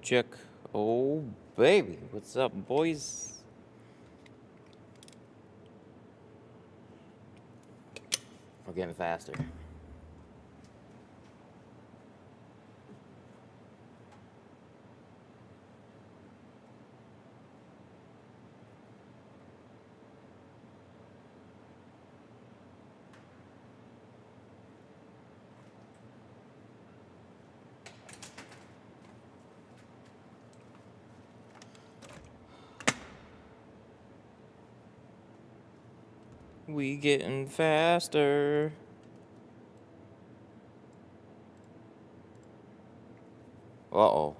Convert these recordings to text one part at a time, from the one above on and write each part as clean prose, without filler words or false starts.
check. Oh, baby. What's up, boys? We're getting faster. We getting faster. Uh-oh.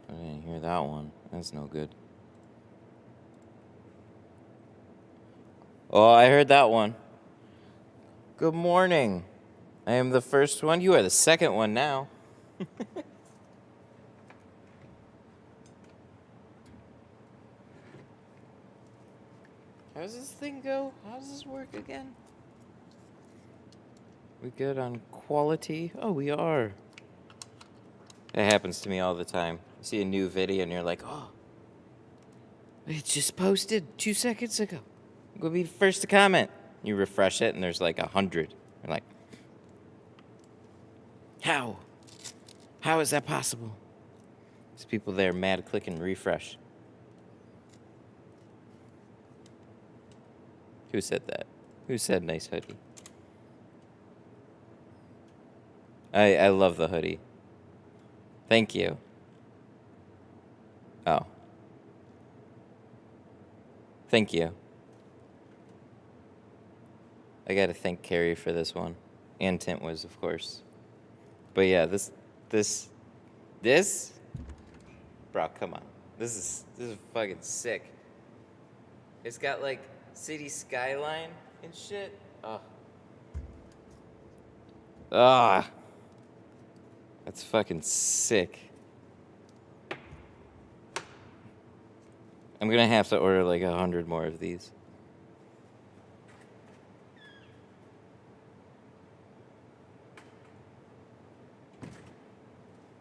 I didn't hear that one. That's no good. Oh, I heard that one. Good morning. I am the first one. You are the second one now. How does this thing go? How does this work again? We good on quality? Oh, we are. It happens to me all the time. You see a new video and you're like, oh, it just posted 2 seconds ago. I'm going to be the first to comment. You refresh it and there's like 100. You're like, how? How is that possible? There's people there mad clicking refresh. Who said that? Who said nice hoodie? I love the hoodie. Thank you. Oh. Thank you. I gotta thank Carrie for this one. And Tint Wiz, of course. But yeah, this? Bro, come on. This is fucking sick. It's got like city skyline and shit. Oh. Ah. That's fucking sick. I'm gonna have to order like 100 more of these.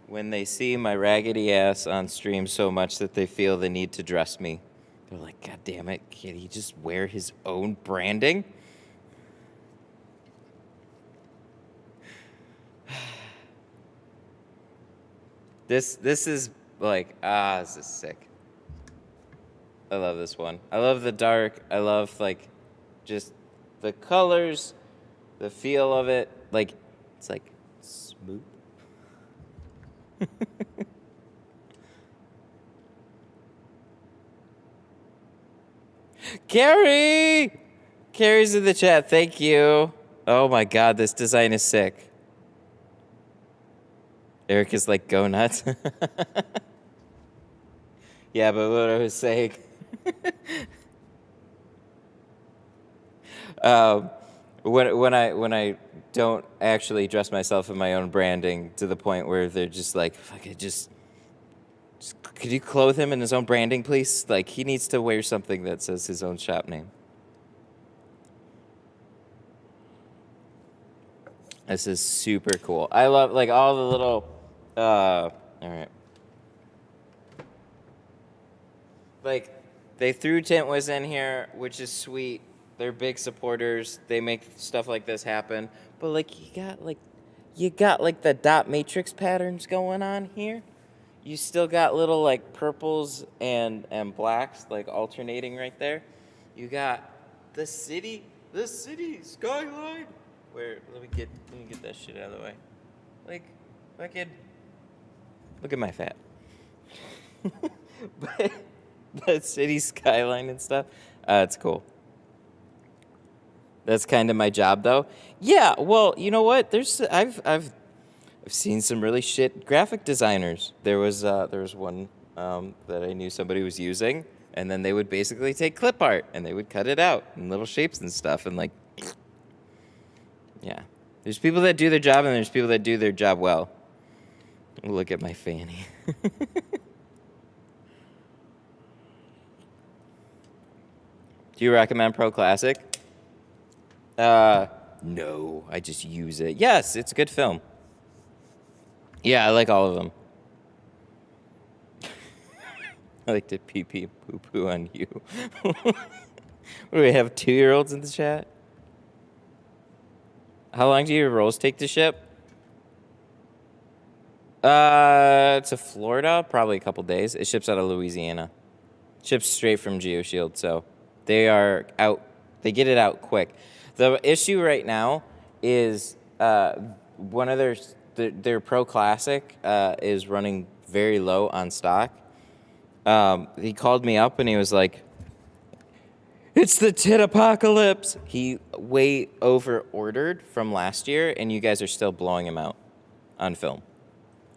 When they see my raggedy ass on stream so much that they feel the need to dress me, they're like, God damn it, can he just wear his own branding? This is like, this is sick. I love this one. I love the dark. I love like just the colors, the feel of it. Like, it's like smooth. Carrie! Carrie's in the chat. Thank you. Oh my God, this design is sick. Eric is like, go nuts. Yeah, but what I was saying. When I don't actually dress myself in my own branding to the point where they're just like, fuck it, just could you clothe him in his own branding, please? Like, he needs to wear something that says his own shop name. This is super cool. I love like all the little. All right. Like, they threw Tint Wiz in here, which is sweet. They're big supporters. They make stuff like this happen. But like, you got like the dot matrix patterns going on here. You still got little like purples and blacks like alternating right there. You got the city skyline. Where let me get that shit out of the way. Like, fucking look at my fat. But the city skyline and stuff. It's cool. That's kind of my job, though. Yeah, well, you know what? I've seen some really shit graphic designers. There was one that I knew somebody was using, and then they would basically take clip art and they would cut it out in little shapes and stuff, and like, yeah. There's people that do their job, and there's people that do their job well. Look at my fanny. Do you recommend Pro Classic? No, I just use it. Yes, it's a good film. Yeah, I like all of them. I like to pee pee poo poo on you. What do we have 2-year-olds in the chat? How long do your rolls take to ship? To Florida, probably a couple days. It ships out of Louisiana. Ships straight from GeoShield, so they are out. They get it out quick. The issue right now is one of their Pro Classic is running very low on stock. He called me up and he was like, "It's the tit apocalypse." He way over ordered from last year, and you guys are still blowing him out on film.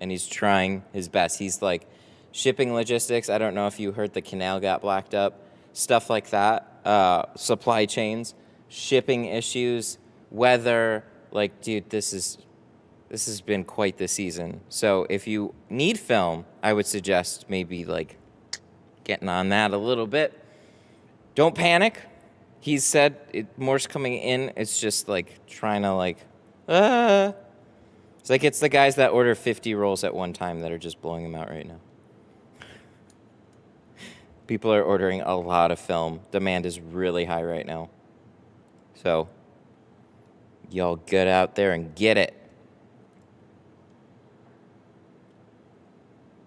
And he's trying his best. He's like, shipping logistics. I don't know if you heard the canal got blacked up, stuff like that. Supply chains, shipping issues, weather. Like, dude, this has been quite the season. So if you need film, I would suggest maybe like getting on that a little bit. Don't panic. He said more's coming in. It's just like trying to like, It's like it's the guys that order 50 rolls at one time that are just blowing them out right now. People are ordering a lot of film. Demand is really high right now. So, y'all get out there and get it.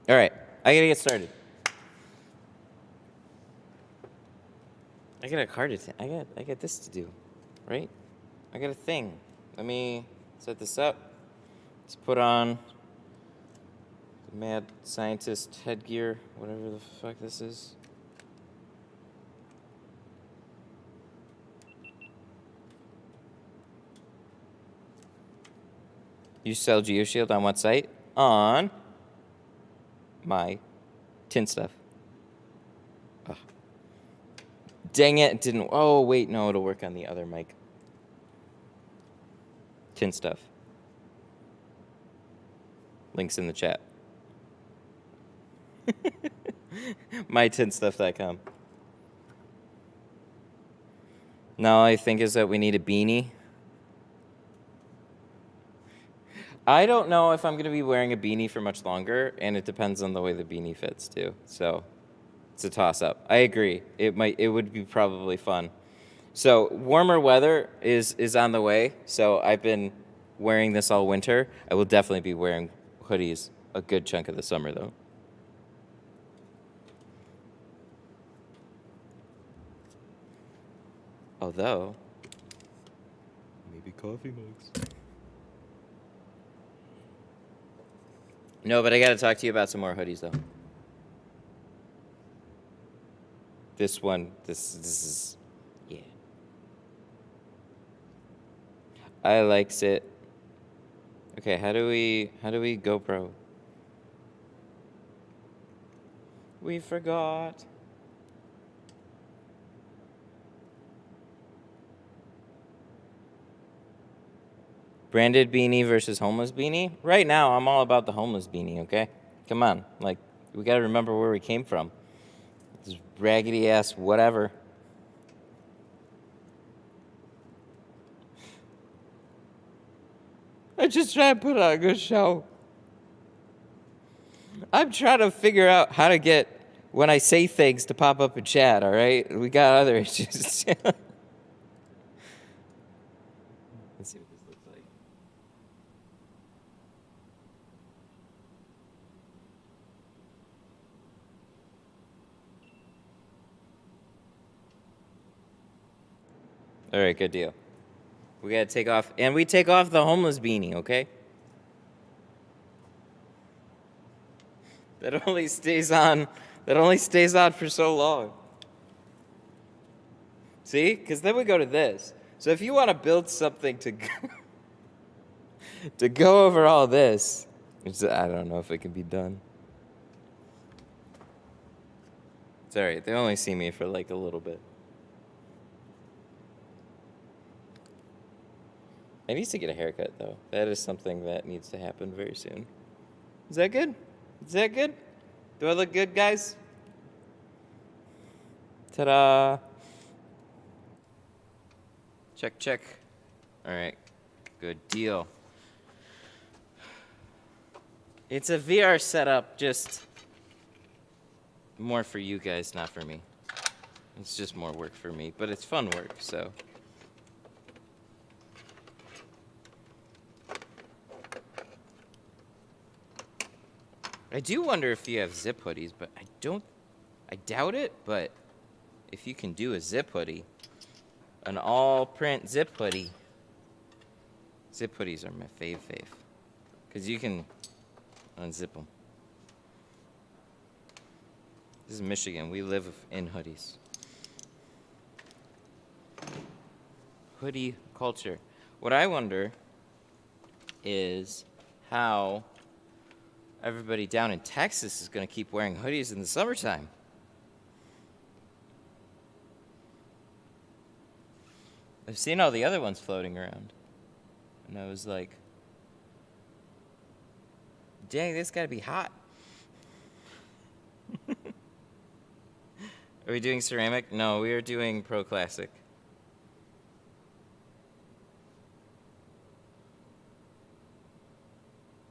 All right, I gotta get started. I got a card to I got this to do, right? I got a thing. Let me set this up. Let's put on the mad scientist headgear, whatever the fuck this is. You sell GeoShield on what site? On my tint stuff. Ugh. Dang it, it didn't. Oh, wait, no, it'll work on the other mic. Tint stuff. Links in the chat. mytintstuff.com. Now all I think is that we need a beanie. I don't know if I'm going to be wearing a beanie for much longer, and it depends on the way the beanie fits too. So it's a toss-up. I agree. It would be probably fun. So warmer weather is on the way. So I've been wearing this all winter. I will definitely be wearing hoodies a good chunk of the summer though. Although maybe coffee mugs. No, but I got to talk to you about some more hoodies, though. This one, this is, yeah. I likes it. Okay, how do we GoPro? We forgot. Branded beanie versus homeless beanie? Right now, I'm all about the homeless beanie, okay? Come on. Like, we got to remember where we came from. This raggedy ass whatever. I just try to put on a good show. I'm trying to figure out how to get, when I say things, to pop up in chat, all right? We got other issues. Let's see what this looks like. All right, good deal. We got to take off, and we take off the homeless beanie, okay? That only stays on for so long. See? Because then we go to this. So if you want to build something to go over all this, I don't know if it can be done. It's all right. They only see me for like a little bit. I need to get a haircut, though. That is something that needs to happen very soon. Is that good? Is that good? Do I look good, guys? Ta-da! Check, check. All right. Good deal. It's a VR setup, just more for you guys, not for me. It's just more work for me, but it's fun work, so. I do wonder if you have zip hoodies, but I doubt it, but if you can do a zip hoodie, an all-print zip hoodie. Zip hoodies are my fave. Because you can unzip them. This is Michigan. We live in hoodies. Hoodie culture. What I wonder is how everybody down in Texas is going to keep wearing hoodies in the summertime. I've seen all the other ones floating around. And I was like, dang, this got to be hot. Are we doing ceramic? No, we are doing Pro Classic.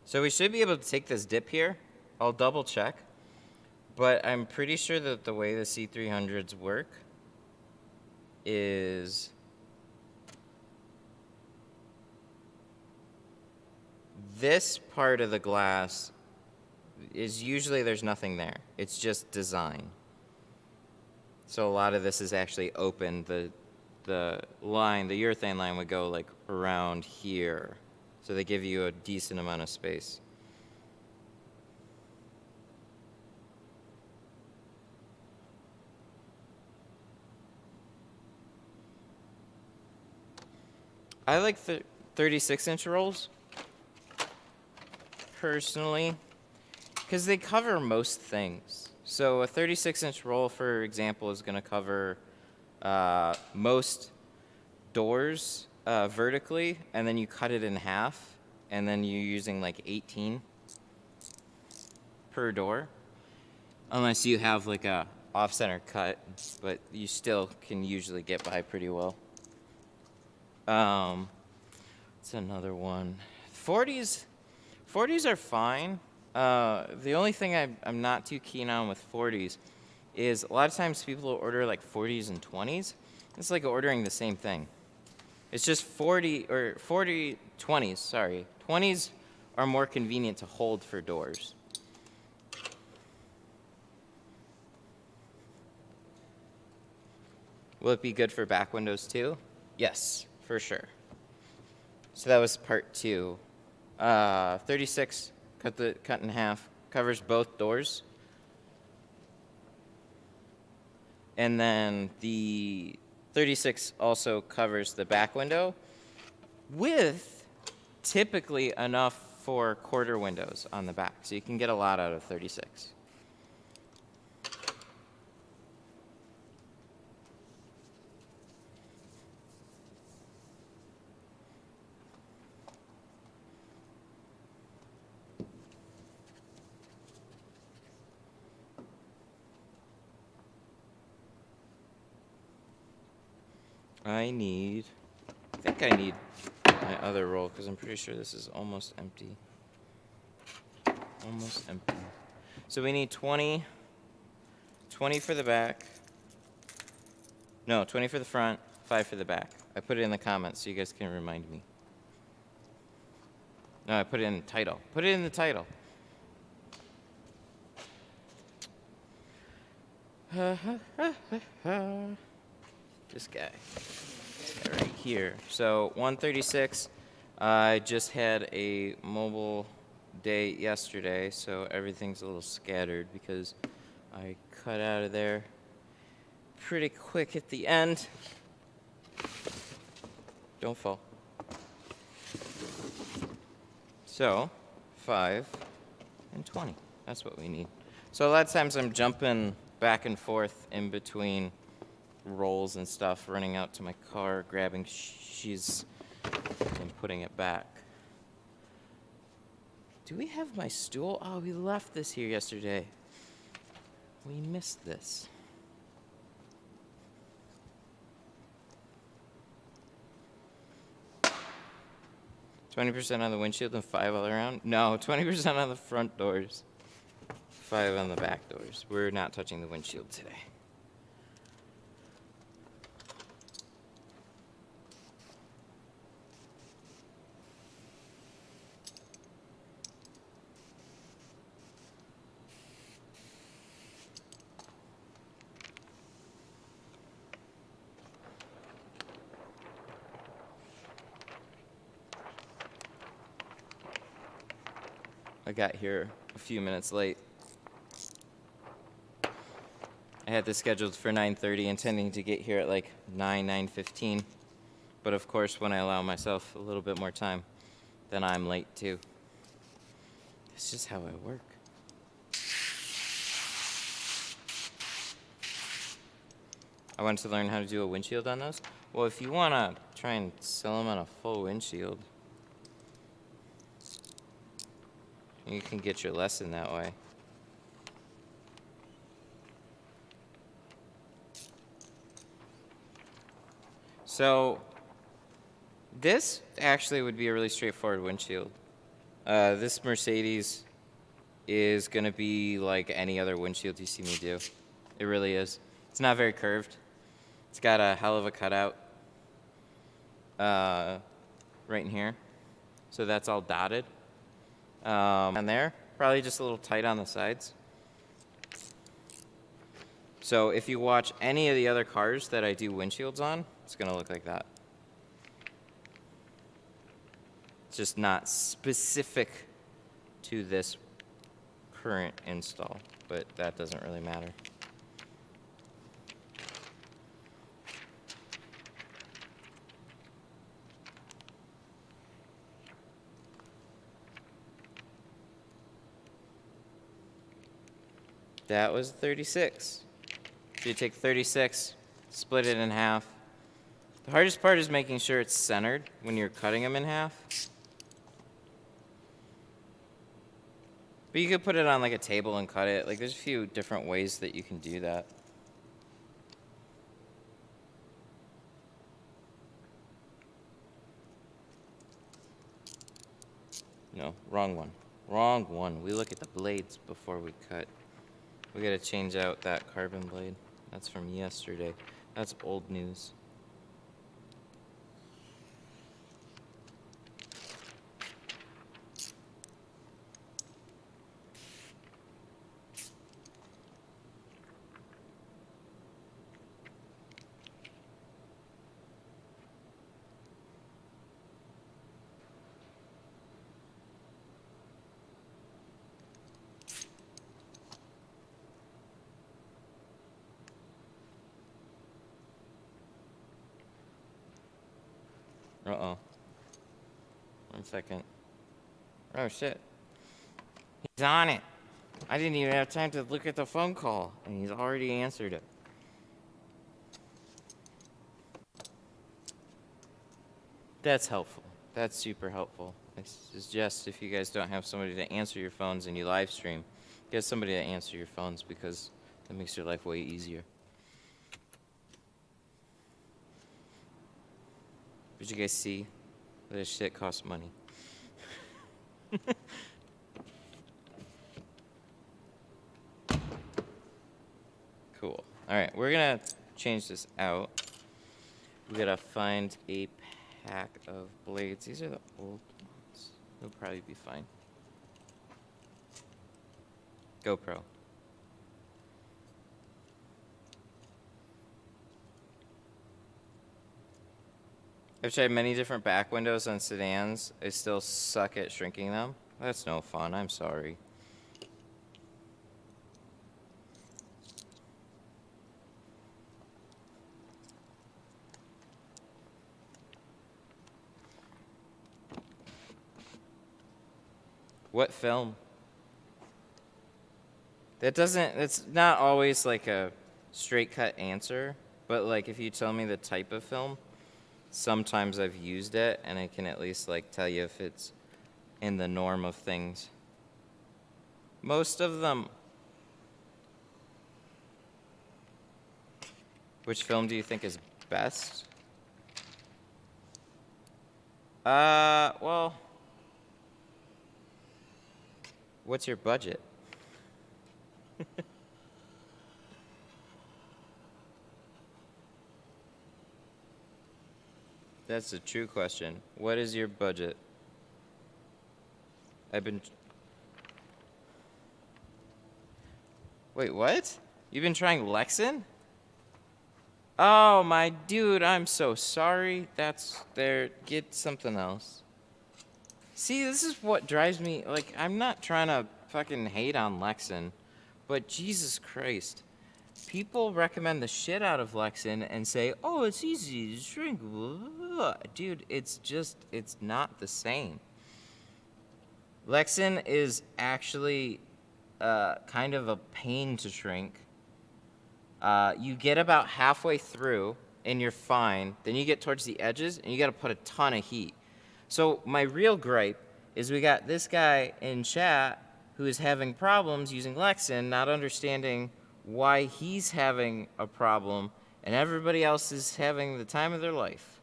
So we should be able to take this dip here. I'll double check. But I'm pretty sure that the way the C300s work is this part of the glass is usually there's nothing there. It's just design. So a lot of this is actually open. The line, the urethane line would go like around here. So they give you a decent amount of space. I like the 36-inch rolls, personally, because they cover most things. So a 36-inch roll, for example, is going to cover most doors vertically, and then you cut it in half, and then you're using like 18 per door, unless you have like a off-center cut, but you still can usually get by pretty well. What's another one? 40s are fine. The only thing I'm not too keen on with 40s is a lot of times people will order like 40s and 20s. It's like ordering the same thing. It's just 20s, sorry. 20s are more convenient to hold for doors. Will it be good for back windows too? Yes, for sure. So that was part 2. 36, cut in half, covers both doors. And then the 36 also covers the back window with typically enough for quarter windows on the back. So you can get a lot out of 36. I think I need my other roll because I'm pretty sure this is almost empty. Almost empty. So we need 20 for the back. No, 20 for the front, 5 for the back. I put it in the comments so you guys can remind me. No, I put it in the title. Put it in the title. This guy right here. So 136. I just had a mobile day yesterday, so everything's a little scattered because I cut out of there pretty quick at the end. Don't fall. So 5 and 20. That's what we need. So a lot of times I'm jumping back and forth in between rolls and stuff, running out to my car, grabbing sheets, and putting it back. Do we have my stool? Oh, we left this here yesterday. We missed this. $20% on the windshield and 5 all around? No, 20% on the front doors. 5 on the back doors. We're not touching the windshield today. I got here a few minutes late. I had this scheduled for 9:30, intending to get here at like 9:15. But of course, when I allow myself a little bit more time, then I'm late too. It's just how I work. I wanted to learn how to do a windshield on those. Well, if you want to try and sell them on a full windshield, you can get your lesson that way. So, this actually would be a really straightforward windshield. This Mercedes is going to be like any other windshield you see me do. It really is. It's not very curved. It's got a hell of a cutout right in here. So that's all dotted. And there, probably just a little tight on the sides. So if you watch any of the other cars that I do windshields on, it's going to look like that. It's just not specific to this current install, but that doesn't really matter. That was 36. So you take 36, split it in half. The hardest part is making sure it's centered when you're cutting them in half. But you could put it on like a table and cut it. Like there's a few different ways that you can do that. No, wrong one. Wrong one. We look at the blades before we cut. We gotta change out that carbon blade. That's from yesterday. That's old news. Uh-oh. 1 second. Oh, shit. He's on it. I didn't even have time to look at the phone call, and he's already answered it. That's helpful. That's super helpful. I suggest if you guys don't have somebody to answer your phones and you live stream, get somebody to answer your phones because that makes your life way easier. Did you guys see? This shit costs money. Cool. Alright, we're gonna change this out. We gotta find a pack of blades. These are the old ones. They'll probably be fine. GoPro. I've tried many different back windows on sedans. I still suck at shrinking them. That's no fun. I'm sorry. What film? It's not always like a straight cut answer, but like if you tell me the type of film, sometimes I've used it and I can at least like tell you if it's in the norm of things. Most of them. Which film do you think is best? Well, what's your budget? That's a true question. What is your budget? Wait, what? You've been trying Lexan? Oh, my dude, I'm so sorry. Get something else. See, this is what drives me, like, I'm not trying to fucking hate on Lexan, but Jesus Christ. People recommend the shit out of Lexan and say, oh, it's easy to shrink. Dude, it's not the same. Lexan is actually kind of a pain to shrink. You get about halfway through and you're fine. Then you get towards the edges and you got to put a ton of heat. So my real gripe is we got this guy in chat who is having problems using Lexan, not understanding why he's having a problem and everybody else is having the time of their life.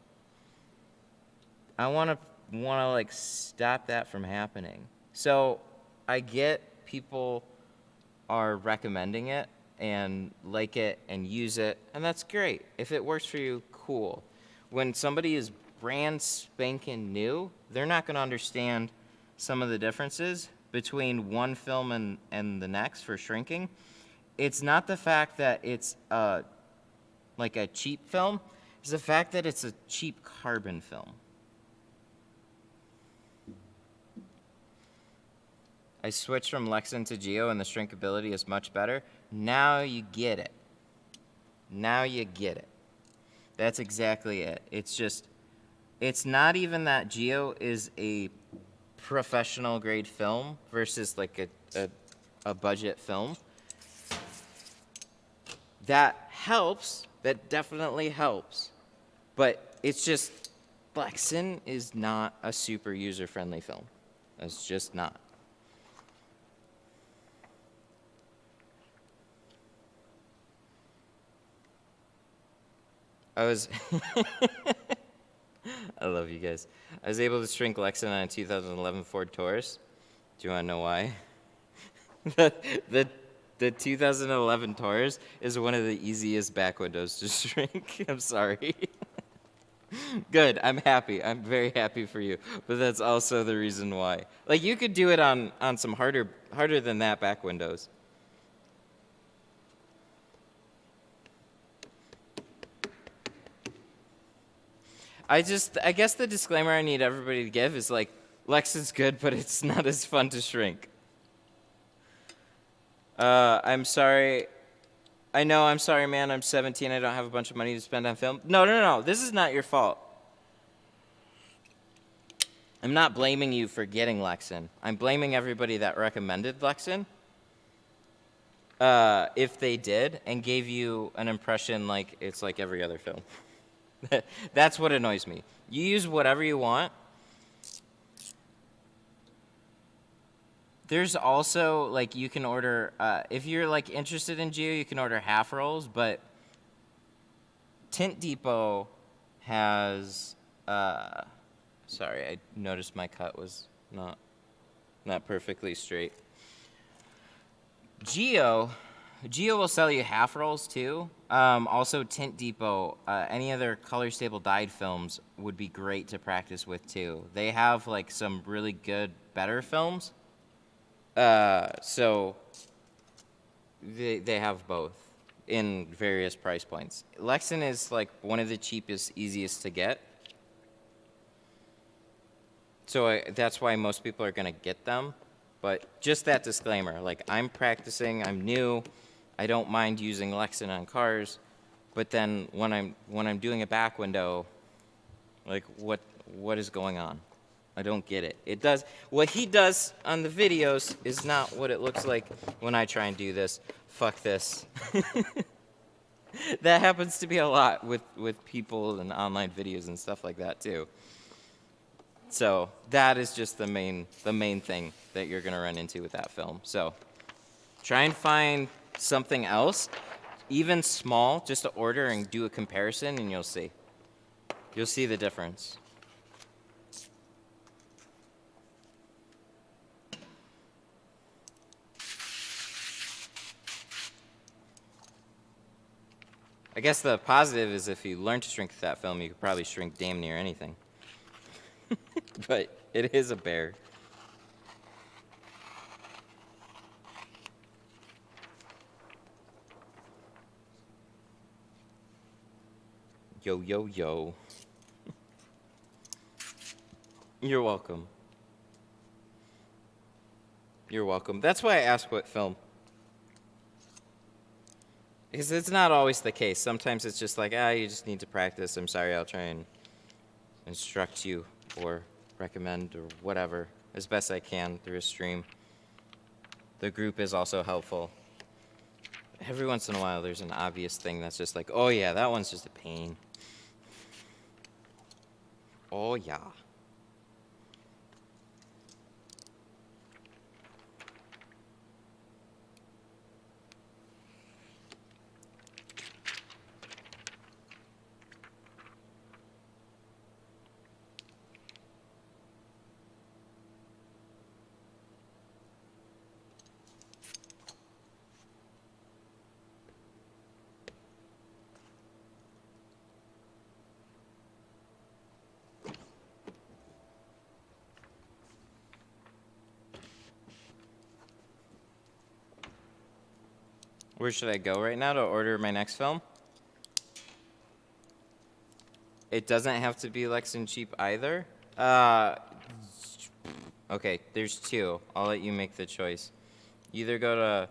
I want to like stop that from happening. So I get people are recommending it and like it and use it, and that's great. If it works for you, cool. When somebody is brand spanking new, they're not going to understand some of the differences between one film and the next for shrinking. It's not the fact that it's like a cheap film, it's the fact that it's a cheap carbon film. I switched from Lexan to Geo and the shrinkability is much better. Now you get it. Now you get it. That's exactly it. It's not even that Geo is a professional grade film versus like a budget film. That helps. That definitely helps. But it's just, Lexan is not a super user-friendly film. It's just not. I love you guys. I was able to shrink Lexan on a 2011 Ford Taurus. Do you want to know why? The 2011 Taurus is one of the easiest back windows to shrink. I'm sorry. Good. I'm happy. I'm very happy for you. But that's also the reason why. Like, you could do it on some harder than that back windows. I guess the disclaimer I need everybody to give is like, Lexan's good, but it's not as fun to shrink. I'm sorry. I know, I'm sorry, man. I'm 17. I don't have a bunch of money to spend on film. No. This is not your fault. I'm not blaming you for getting Lexan. I'm blaming everybody that recommended Lexan. If they did and gave you an impression like it's like every other film. That's what annoys me. You use whatever you want. There's also, like, you can order, if you're, like, interested in Geo, you can order half rolls, but Tint Depot has, sorry, I noticed my cut was not perfectly straight. Geo will sell you half rolls too. Also, Tint Depot, any other color stable dyed films would be great to practice with too. They have like some really good, better films. So they have both in various price points. Lexan is like one of the cheapest, easiest to get. So that's why most people are gonna get them. But just that disclaimer, like, I'm practicing, I'm new, I don't mind using Lexan on cars, but then when I'm doing a back window, like, what is going on? I don't get it. It does, what he does on the videos is not what it looks like when I try and do this. Fuck this. That happens to be a lot with people and online videos and stuff like that too. So that is just the main thing that you're gonna run into with that film. So try and find something else, even small, just to order and do a comparison, and you'll see. You'll see the difference. I guess the positive is if you learn to shrink that film, you could probably shrink damn near anything. But it is a bear. Yo, yo, yo. You're welcome. You're welcome. That's why I asked what film. Because it's not always the case. Sometimes it's just like, you just need to practice. I'm sorry, I'll try and instruct you or recommend or whatever as best I can through a stream. The group is also helpful. Every once in a while, there's an obvious thing that's just like, oh yeah, that one's just a pain. Oh yeah. Where should I go right now to order my next film? It doesn't have to be Lex and Cheap either. Okay, there's two. I'll let you make the choice. Either go to...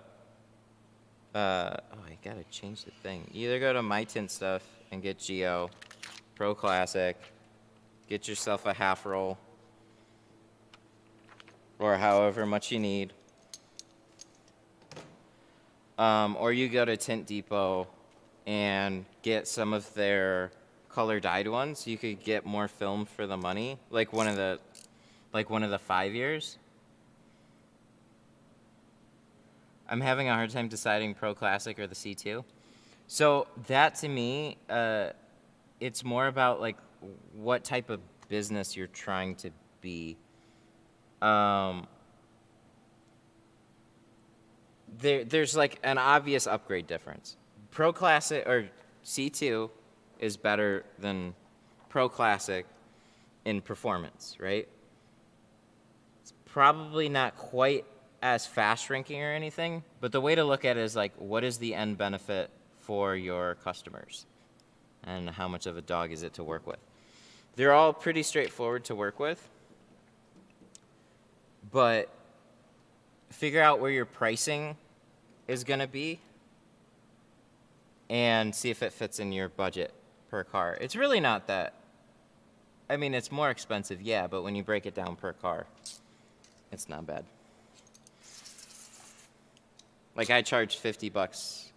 I gotta change the thing. Either go to My Tint Stuff and get Geo, Pro Classic, get yourself a half roll, or however much you need. Or you go to Tint Depot and get some of their color dyed ones. You could get more film for the money, like one of the 5 years. I'm having a hard time deciding Pro Classic or the C2. So that to me, it's more about like what type of business you're trying to be. There's like an obvious upgrade difference. Pro Classic or C2 is better than Pro Classic in performance, right? It's probably not quite as fast shrinking or anything, but the way to look at it is like, what is the end benefit for your customers? And how much of a dog is it to work with? They're all pretty straightforward to work with, but figure out where your pricing is gonna be and see if it fits in your budget per car. It's really not that, I mean, it's more expensive, yeah, but when you break it down per car, it's not bad. Like I charge 50 bucks,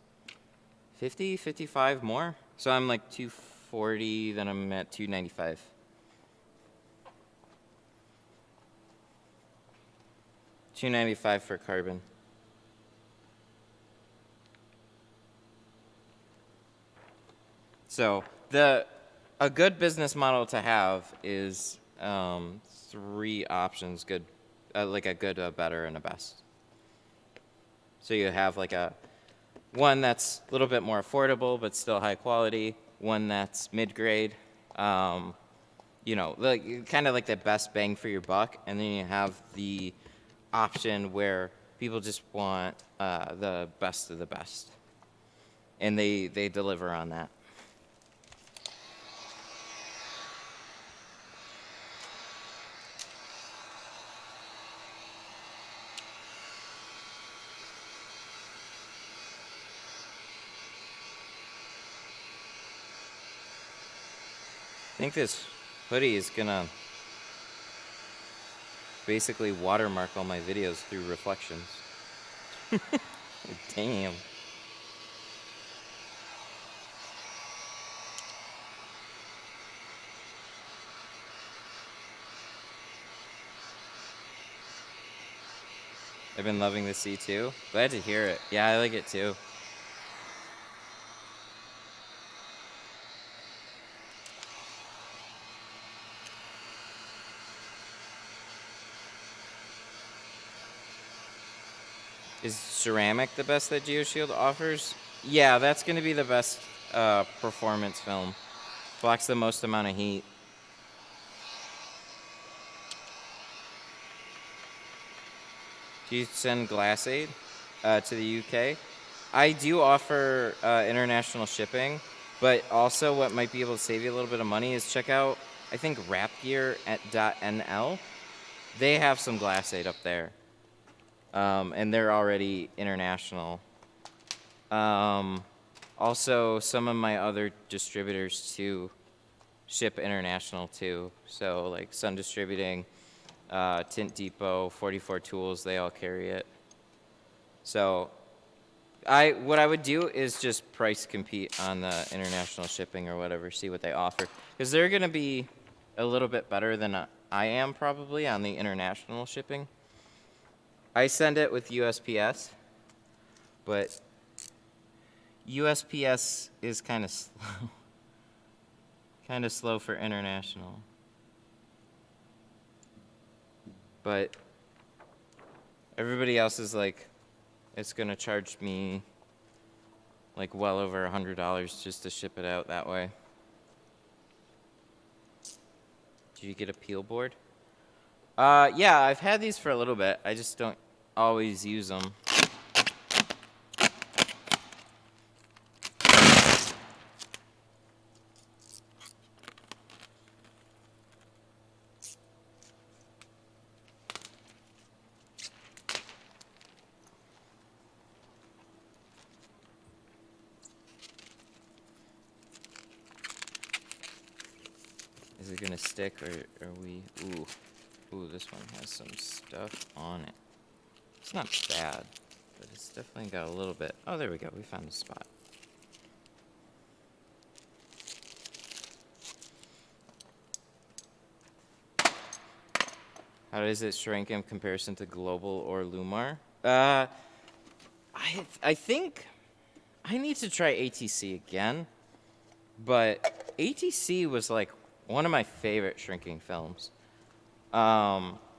50, 55 more. So I'm like 240, then I'm at 295. $295 for carbon. So a good business model to have is 3 options. Good, like a good, a better, and a best. So you have like one that's a little bit more affordable but still high quality. One that's mid-grade. Like kind of like the best bang for your buck, and then you have the option where people just want the best of the best, and they deliver on that. I think this hoodie is gonna basically watermark all my videos through reflections. Damn. I've been loving the C2. Glad to hear it. Yeah, I like it too. Is ceramic the best that GeoShield offers? Yeah, that's going to be the best performance film. Blocks the most amount of heat. Do you send glass aid to the UK? I do offer international shipping, but also what might be able to save you a little bit of money is check out, I think, rapgear.nl. They have some glass aid up there, and they're already international. Also, some of my other distributors too ship international too. So like Sun Distributing, Tint Depot, 44 Tools, they all carry it. So what I would do is just price compete on the international shipping or whatever, see what they offer. Because they're going to be a little bit better than I am probably on the international shipping. I send it with USPS, but USPS is kind of slow. Kind of slow for international. But everybody else is like, it's going to charge me like well over $100 just to ship it out that way. Did you get a peel board? Yeah, I've had these for a little bit. I just don't always use them. Is it gonna stick or are we? Ooh, this one has some stuff on it. It's not bad, but it's definitely got a little bit. Oh, there we go. We found the spot. How does it shrink in comparison to Global or Lumar? I think I need to try ATC again, but ATC was like one of my favorite shrinking films.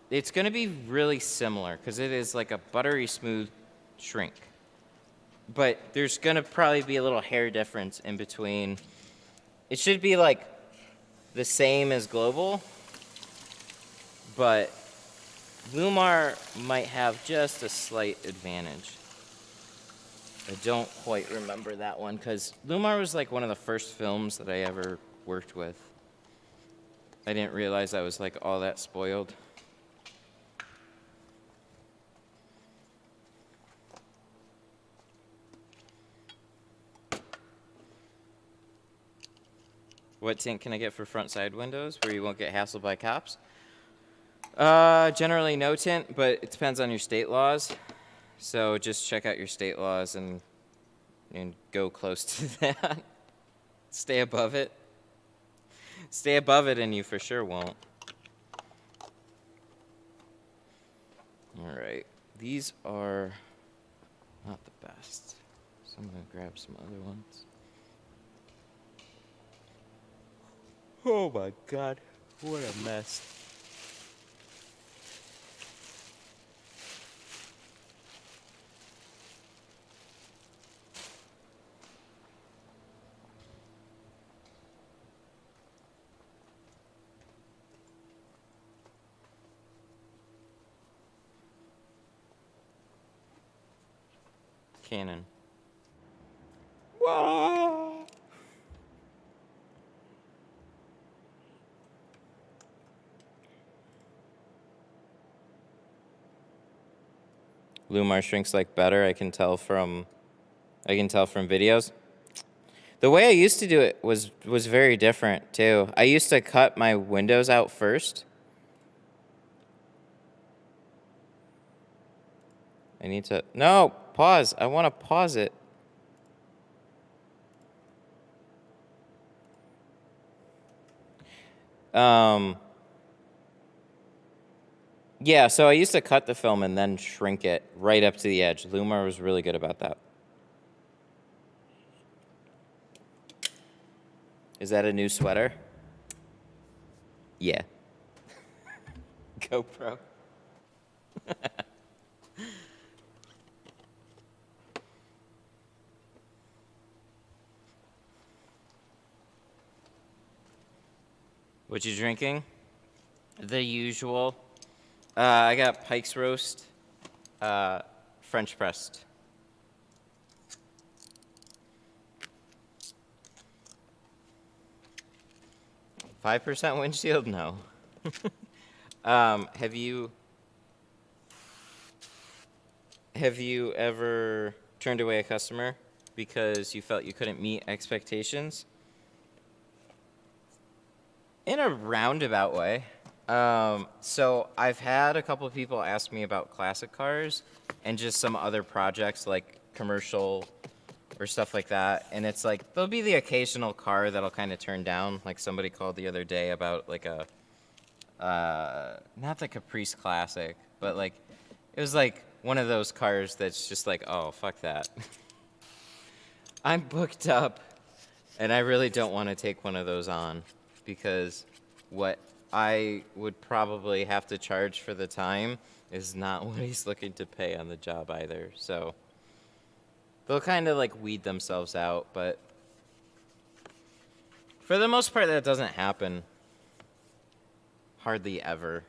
It's going to be really similar because it is like a buttery smooth shrink. But there's going to probably be a little hair difference in between. It should be like the same as Global, but Lumar might have just a slight advantage. I don't quite remember that one because Lumar was like one of the first films that I ever worked with. I didn't realize I was like all that spoiled. What tint can I get for front side windows where you won't get hassled by cops? Generally no tint, but it depends on your state laws. So just check out your state laws and go close to that. Stay above it. Stay above it and you for sure won't. All right, these are not the best. So I'm gonna grab some other ones. Oh my God, what a mess. Canon. Whoa! Lumar shrinks like better. I can tell from videos. The way I used to do it was very different too. I used to cut my windows out first. I need to no pause. I want to pause it. Yeah, so I used to cut the film and then shrink it right up to the edge. Lumar was really good about that. Is that a new sweater? Yeah. GoPro. What you drinking? The usual. I got Pike's Roast, French pressed. %5 windshield? No. Have you ever turned away a customer because you felt you couldn't meet expectations? In a roundabout way. So I've had a couple of people ask me about classic cars and just some other projects like commercial or stuff like that. And it's like, there'll be the occasional car that'll kind of turn down. Like somebody called the other day about like a, not the Caprice Classic, but like, it was like one of those cars that's just like, oh, fuck that. I'm booked up and I really don't want to take one of those on because what I would probably have to charge for the time is not what he's looking to pay on the job either. So they'll kind of like weed themselves out, but for the most part that doesn't happen hardly ever.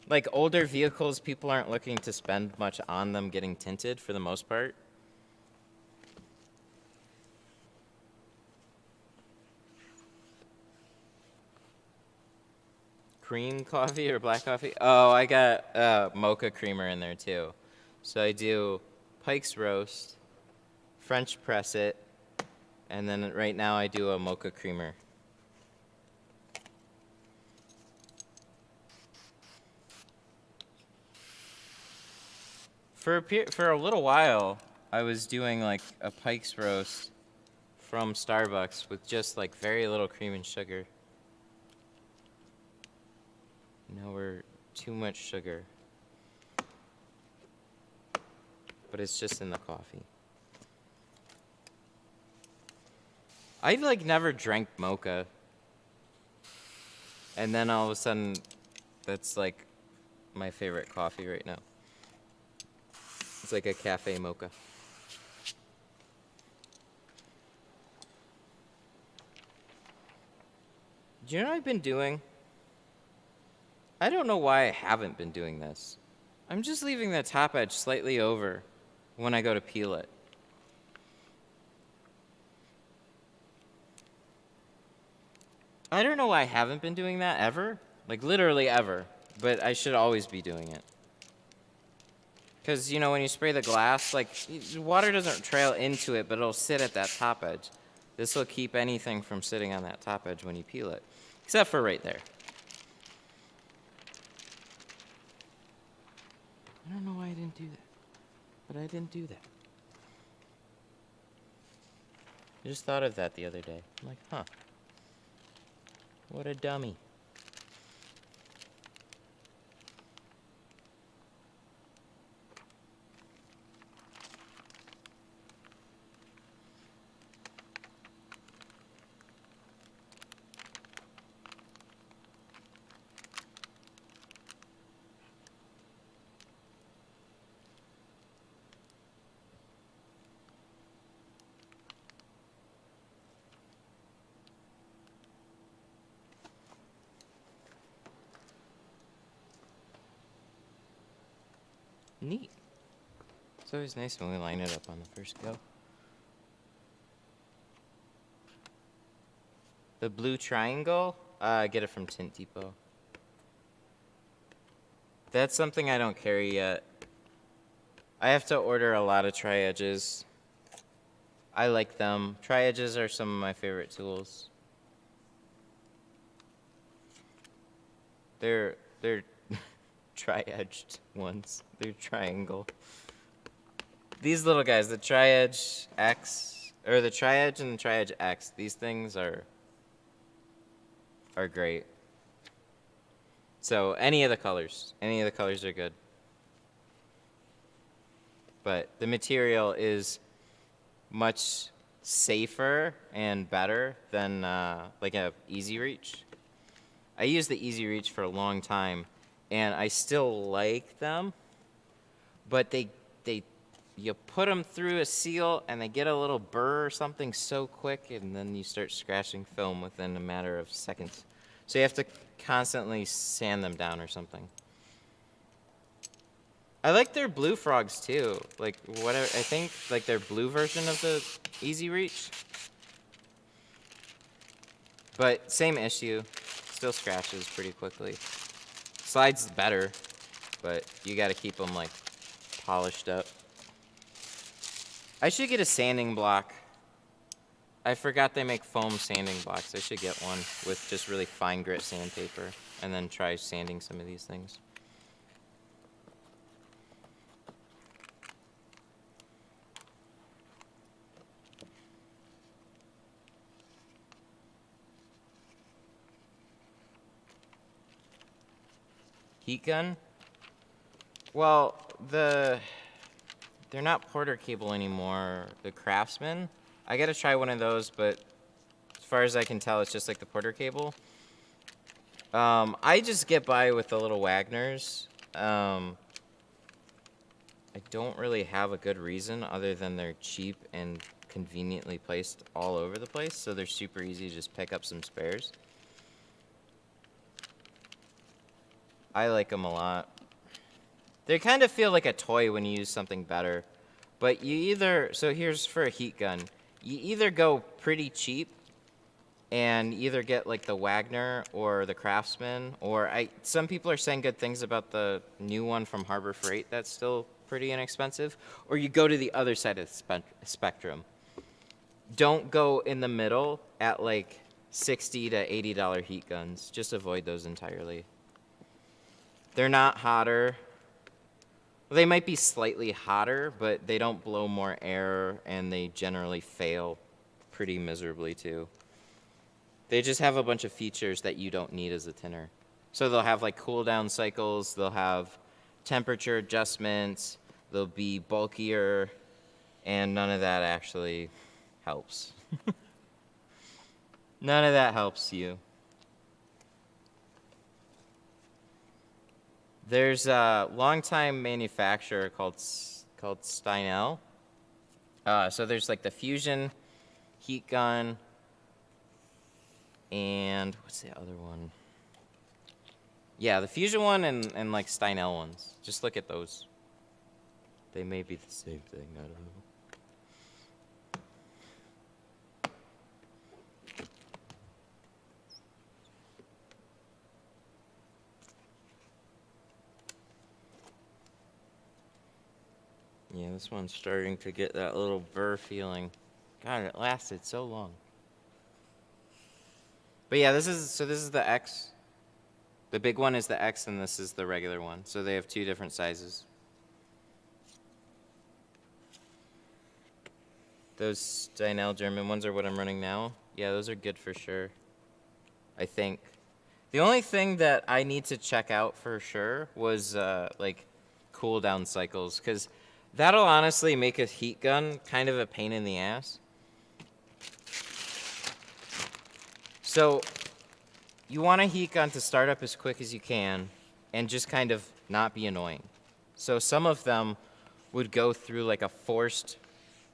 Like older vehicles, people aren't looking to spend much on them getting tinted for the most part. Cream coffee or black coffee? Oh, I got mocha creamer in there too. So I do Pike's Roast, French press it, and then right now I do a mocha creamer. For a little while, I was doing like a Pike's Roast from Starbucks with just like very little cream and sugar. Now we're too much sugar. But it's just in the coffee. I like never drank mocha. And then all of a sudden, that's like my favorite coffee right now. It's like a cafe mocha. Do you know what I've been doing? I don't know why I haven't been doing this. I'm just leaving the top edge slightly over when I go to peel it. I don't know why I haven't been doing that ever. Like literally ever. But I should always be doing it. Because, you know, when you spray the glass, like, water doesn't trail into it, but it'll sit at that top edge. This will keep anything from sitting on that top edge when you peel it. Except for right there. I don't know why I didn't do that. But I didn't do that. I just thought of that the other day. I'm like, huh. What a dummy. Neat. It's always nice when we line it up on the first go. The blue triangle, get it from Tint Depot. That's something I don't carry yet. I have to order a lot of tri-edges. I like them. Tri-edges are some of my favorite tools. They're tri-edged ones. They're triangle. These little guys, the Tri-Edge X, or the Tri-Edge and the Tri-Edge X, these things are great. So any of the colors are good. But the material is much safer and better than like a Easy Reach. I used the Easy Reach for a long time, and I still like them, but you put them through a seal and they get a little burr or something so quick, and then you start scratching film within a matter of seconds. So you have to constantly sand them down or something. I like their blue frogs too. Like whatever, I think like their blue version of the Easy Reach. But same issue, still scratches pretty quickly. Slides better, but you gotta keep them like polished up. I should get a sanding block. I forgot they make foam sanding blocks. I should get one with just really fine grit sandpaper and then try sanding some of these things. Heat gun? Well, they're not Porter cable anymore, the Craftsman. I gotta try one of those, but as far as I can tell, it's just like the Porter cable. I just get by with the little Wagners. I don't really have a good reason other than they're cheap and conveniently placed all over the place, so they're super easy to just pick up some spares. I like them a lot. They kind of feel like a toy when you use something better. But you either, so here's for a heat gun. You either go pretty cheap and either get like the Wagner or the Craftsman, or some people are saying good things about the new one from Harbor Freight that's still pretty inexpensive, or you go to the other side of the spectrum. Don't go in the middle at like $60 to $80 heat guns. Just avoid those entirely. They're not hotter. Well, they might be slightly hotter, but they don't blow more air, and they generally fail pretty miserably too. They just have a bunch of features that you don't need as a tinner. So they'll have like cool down cycles, they'll have temperature adjustments, they'll be bulkier, and none of that actually helps. None of that helps you. There's a longtime manufacturer called Steinel. So there's like the Fusion heat gun, and what's the other one? Yeah, the Fusion one and like Steinel ones. Just look at those. They may be the same thing, I don't know. Yeah, this one's starting to get that little burr feeling. God, it lasted so long. But yeah, this is the X. The big one is the X, and this is the regular one. So they have two different sizes. Those Steinel German ones are what I'm running now. Yeah, those are good for sure, I think. The only thing that I need to check out for sure was like cool down cycles, because that'll honestly make a heat gun kind of a pain in the ass. So you want a heat gun to start up as quick as you can and just kind of not be annoying. So some of them would go through like a forced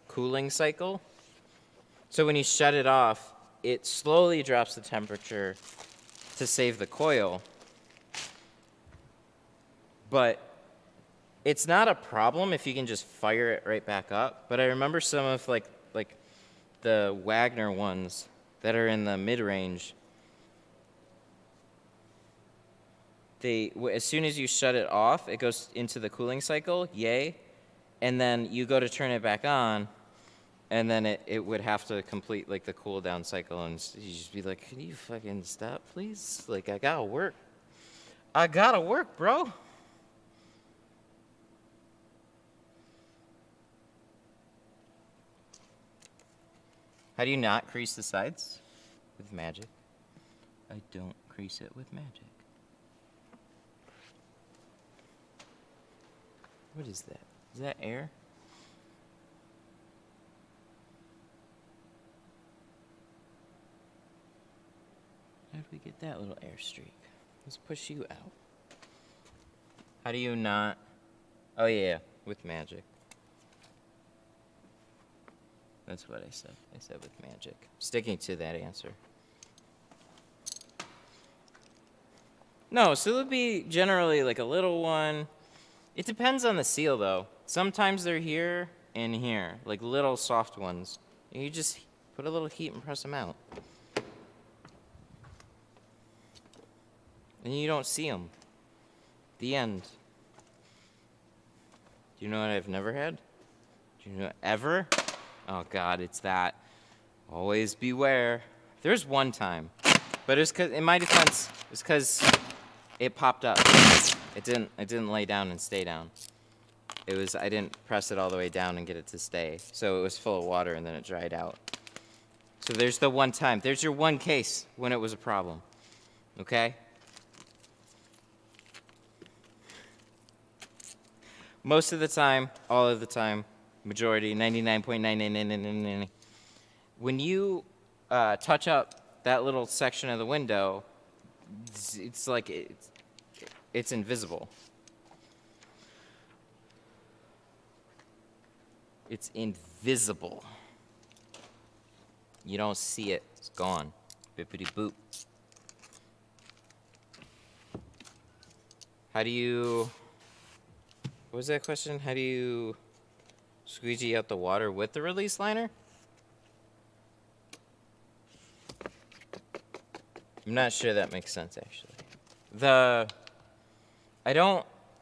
cooling cycle. So when you shut it off, it slowly drops the temperature to save the coil. But it's not a problem if you can just fire it right back up. But I remember some of like the Wagner ones that are in the mid-range. As soon as you shut it off, it goes into the cooling cycle, yay. And then you go to turn it back on, and then it would have to complete like the cool down cycle, and you just be like, can you fucking stop, please? Like, I gotta work. I gotta work, bro. How do you not crease the sides? With magic. I don't crease it with magic. What is that? Is that air? How did we get that little air streak? Let's push you out. How do you not? Oh yeah, with magic. That's what I said. I said with magic. Sticking to that answer. No, so it'll be generally like a little one. It depends on the seal, though. Sometimes they're here and here, like little soft ones. And you just put a little heat and press them out. And you don't see them. The end. Do you know what I've never had? Do you know ever? Oh, God, it's that. Always beware. There's one time. But it's because, in my defense, it's because it popped up. It didn't lay down and stay down. I didn't press it all the way down and get it to stay. So it was full of water and then it dried out. So there's the one time. There's your one case when it was a problem. Okay? Most of the time, all of the time, majority, 99.99999. When you touch up that little section of the window, it's like it's invisible. It's invisible. You don't see it. It's gone. Bippity boop. How do you... What was that question? How do you squeegee out the water with the release liner? I'm not sure that makes sense, actually.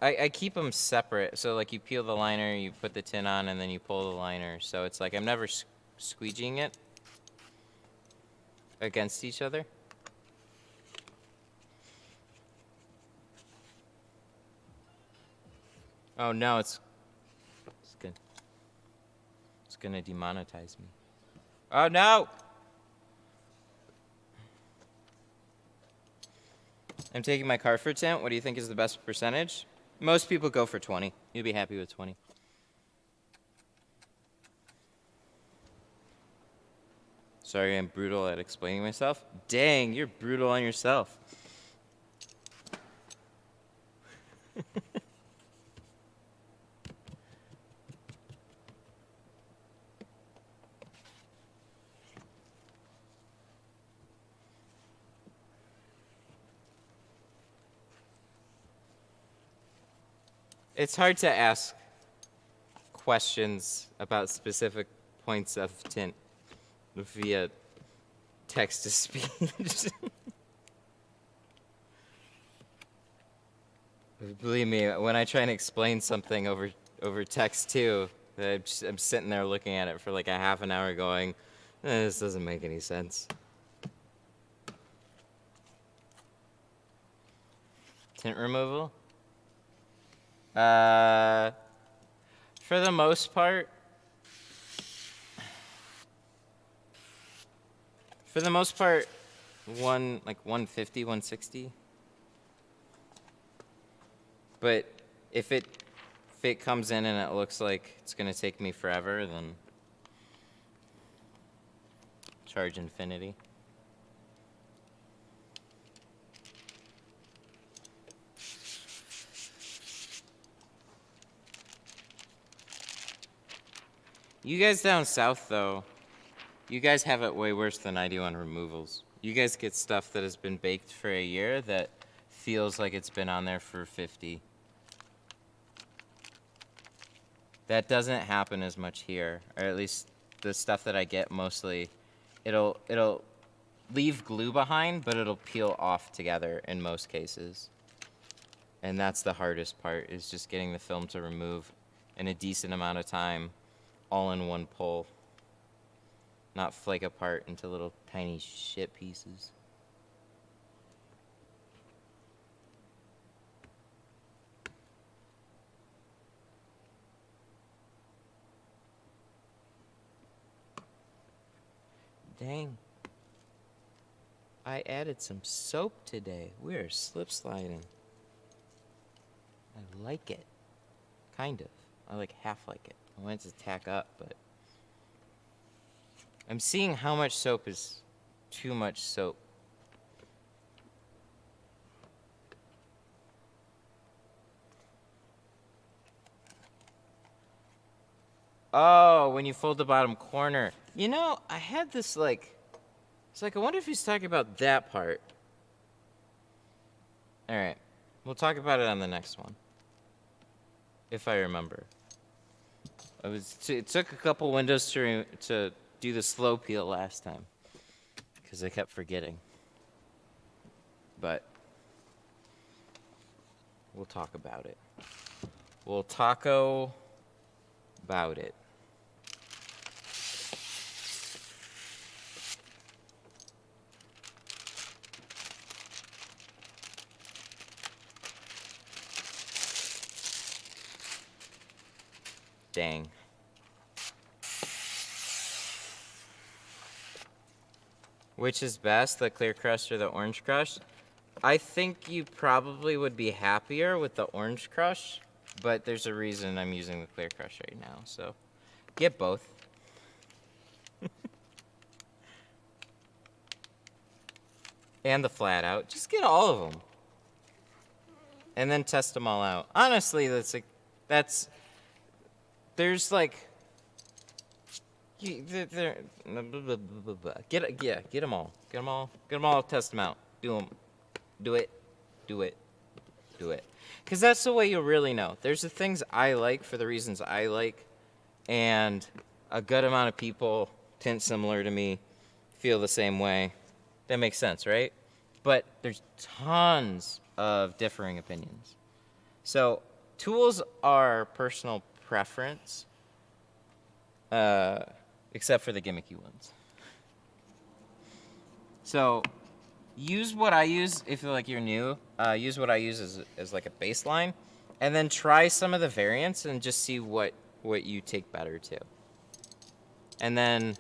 I keep them separate. So, like, you peel the liner, you put the tin on, and then you pull the liner. So it's like I'm never squeegeeing it against each other. Oh, no, it's good. It's gonna demonetize me. Oh, no! I'm taking my car for tint. What do you think is the best percentage? Most people go for 20. You'll be happy with 20. Sorry, I'm brutal at explaining myself. Dang, you're brutal on yourself. It's hard to ask questions about specific points of tint via text to speech. Believe me, when I try and explain something over text too, I'm sitting there looking at it for like a half an hour going, this doesn't make any sense. Tint removal? For the most part, like 150, 160. But if it comes in and it looks like it's gonna take me forever, then charge infinity. You guys down south, though, you guys have it way worse than I do on removals. You guys get stuff that has been baked for a year that feels like it's been on there for 50. That doesn't happen as much here, or at least the stuff that I get mostly, it'll leave glue behind, but it'll peel off together in most cases. And that's the hardest part, is just getting the film to remove in a decent amount of time, all in one pull. Not flake apart into little tiny shit pieces. Dang. I added some soap today. We're slip sliding. I like it. Kind of. I like half like it. I want it to tack up, but I'm seeing how much soap is too much soap. Oh, when you fold the bottom corner. You know, I had this like, it's like, I wonder if he's talking about that part. All right, we'll talk about it on the next one, if I remember. It took a couple windows to do the slow peel last time, because I kept forgetting. But we'll talk about it. We'll taco about it. Dang. Which is best, the clear crust or the orange crush? I think you probably would be happier with the orange crush, but there's a reason I'm using the clear crush right now, so get both. And the flat out. Just get all of them. And then test them all out. Honestly, there's like, get them all. Get them all, test them out. Do it. Because that's the way you'll really know. There's the things I like for the reasons I like, and a good amount of people tint similar to me, feel the same way. That makes sense, right? But there's tons of differing opinions. So tools are personal preference, except for the gimmicky ones. So use what I use if you're new. Use what I use as like a baseline, and then try some of the variants and just see what you take better to. And then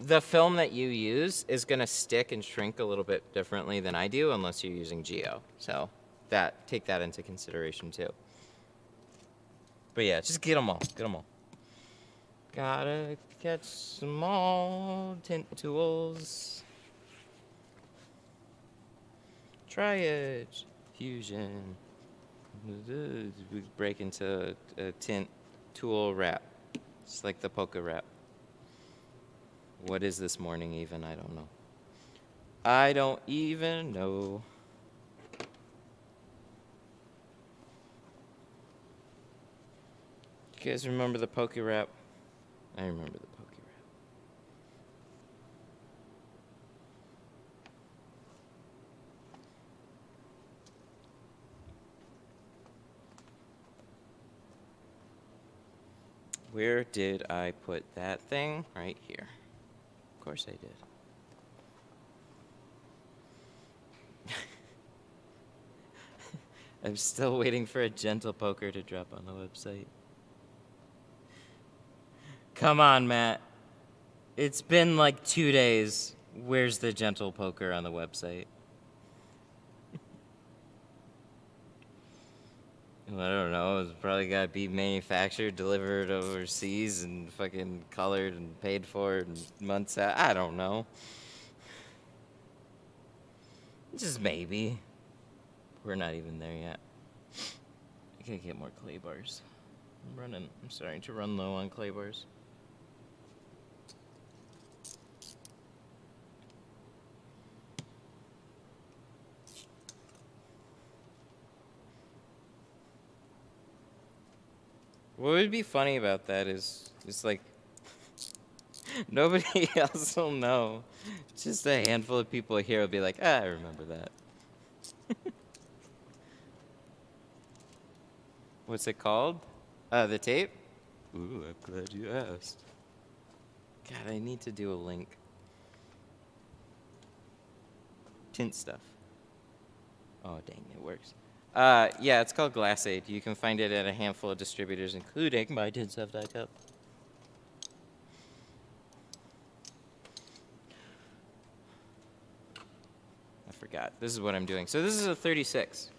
the film that you use is gonna stick and shrink a little bit differently than I do, unless you're using Geo. So take that into consideration too. But yeah, just get them all. Gotta catch some all tint tools. Try it. Fusion. We break into a tint tool wrap. It's like the polka wrap. What is this morning even? I don't know. I don't even know. You guys remember the polka wrap? I remember the polka wrap. Where did I put that thing? Right here. Of course I did. I'm still waiting for a gentle poker to drop on the website. Come on, Matt. It's been like 2 days. Where's the gentle poker on the website? Well, I don't know. It's probably got to be manufactured, delivered overseas, and fucking colored and paid for and months out. I don't know. Just maybe. We're not even there yet. I gotta get more clay bars. I'm starting to run low on clay bars. What would be funny about that is like nobody else will know. Just a handful of people here will be like, I remember that. What's it called? The tape? Ooh, I'm glad you asked. God, I need to do a link. Tint stuff. Oh, dang, it works. Yeah, it's called Glass Aid. You can find it at a handful of distributors, including mytintstuff.com. I forgot. This is what I'm doing. So this is a 36.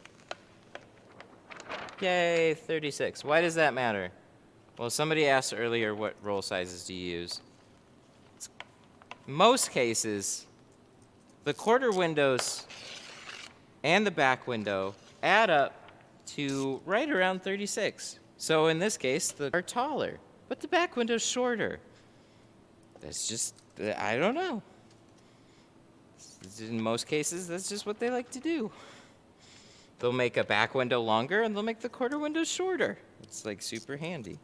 Yay, 36. Why does that matter? Well, somebody asked earlier what roll sizes do you use. Most cases, the quarter windows and the back window add up to right around 36. So in this case, the are taller, but the back window's shorter. That's just, I don't know. In most cases, that's just what they like to do. They'll make a back window longer and they'll make the quarter window shorter. It's like super handy.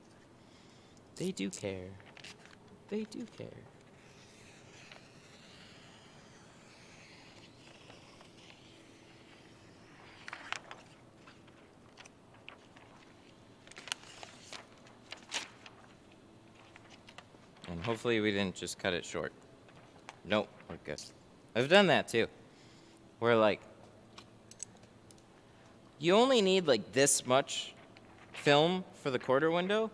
They do care. They do care. And hopefully we didn't just cut it short. Nope, we're good. I've done that too. Where like, you only need like this much film for the quarter window,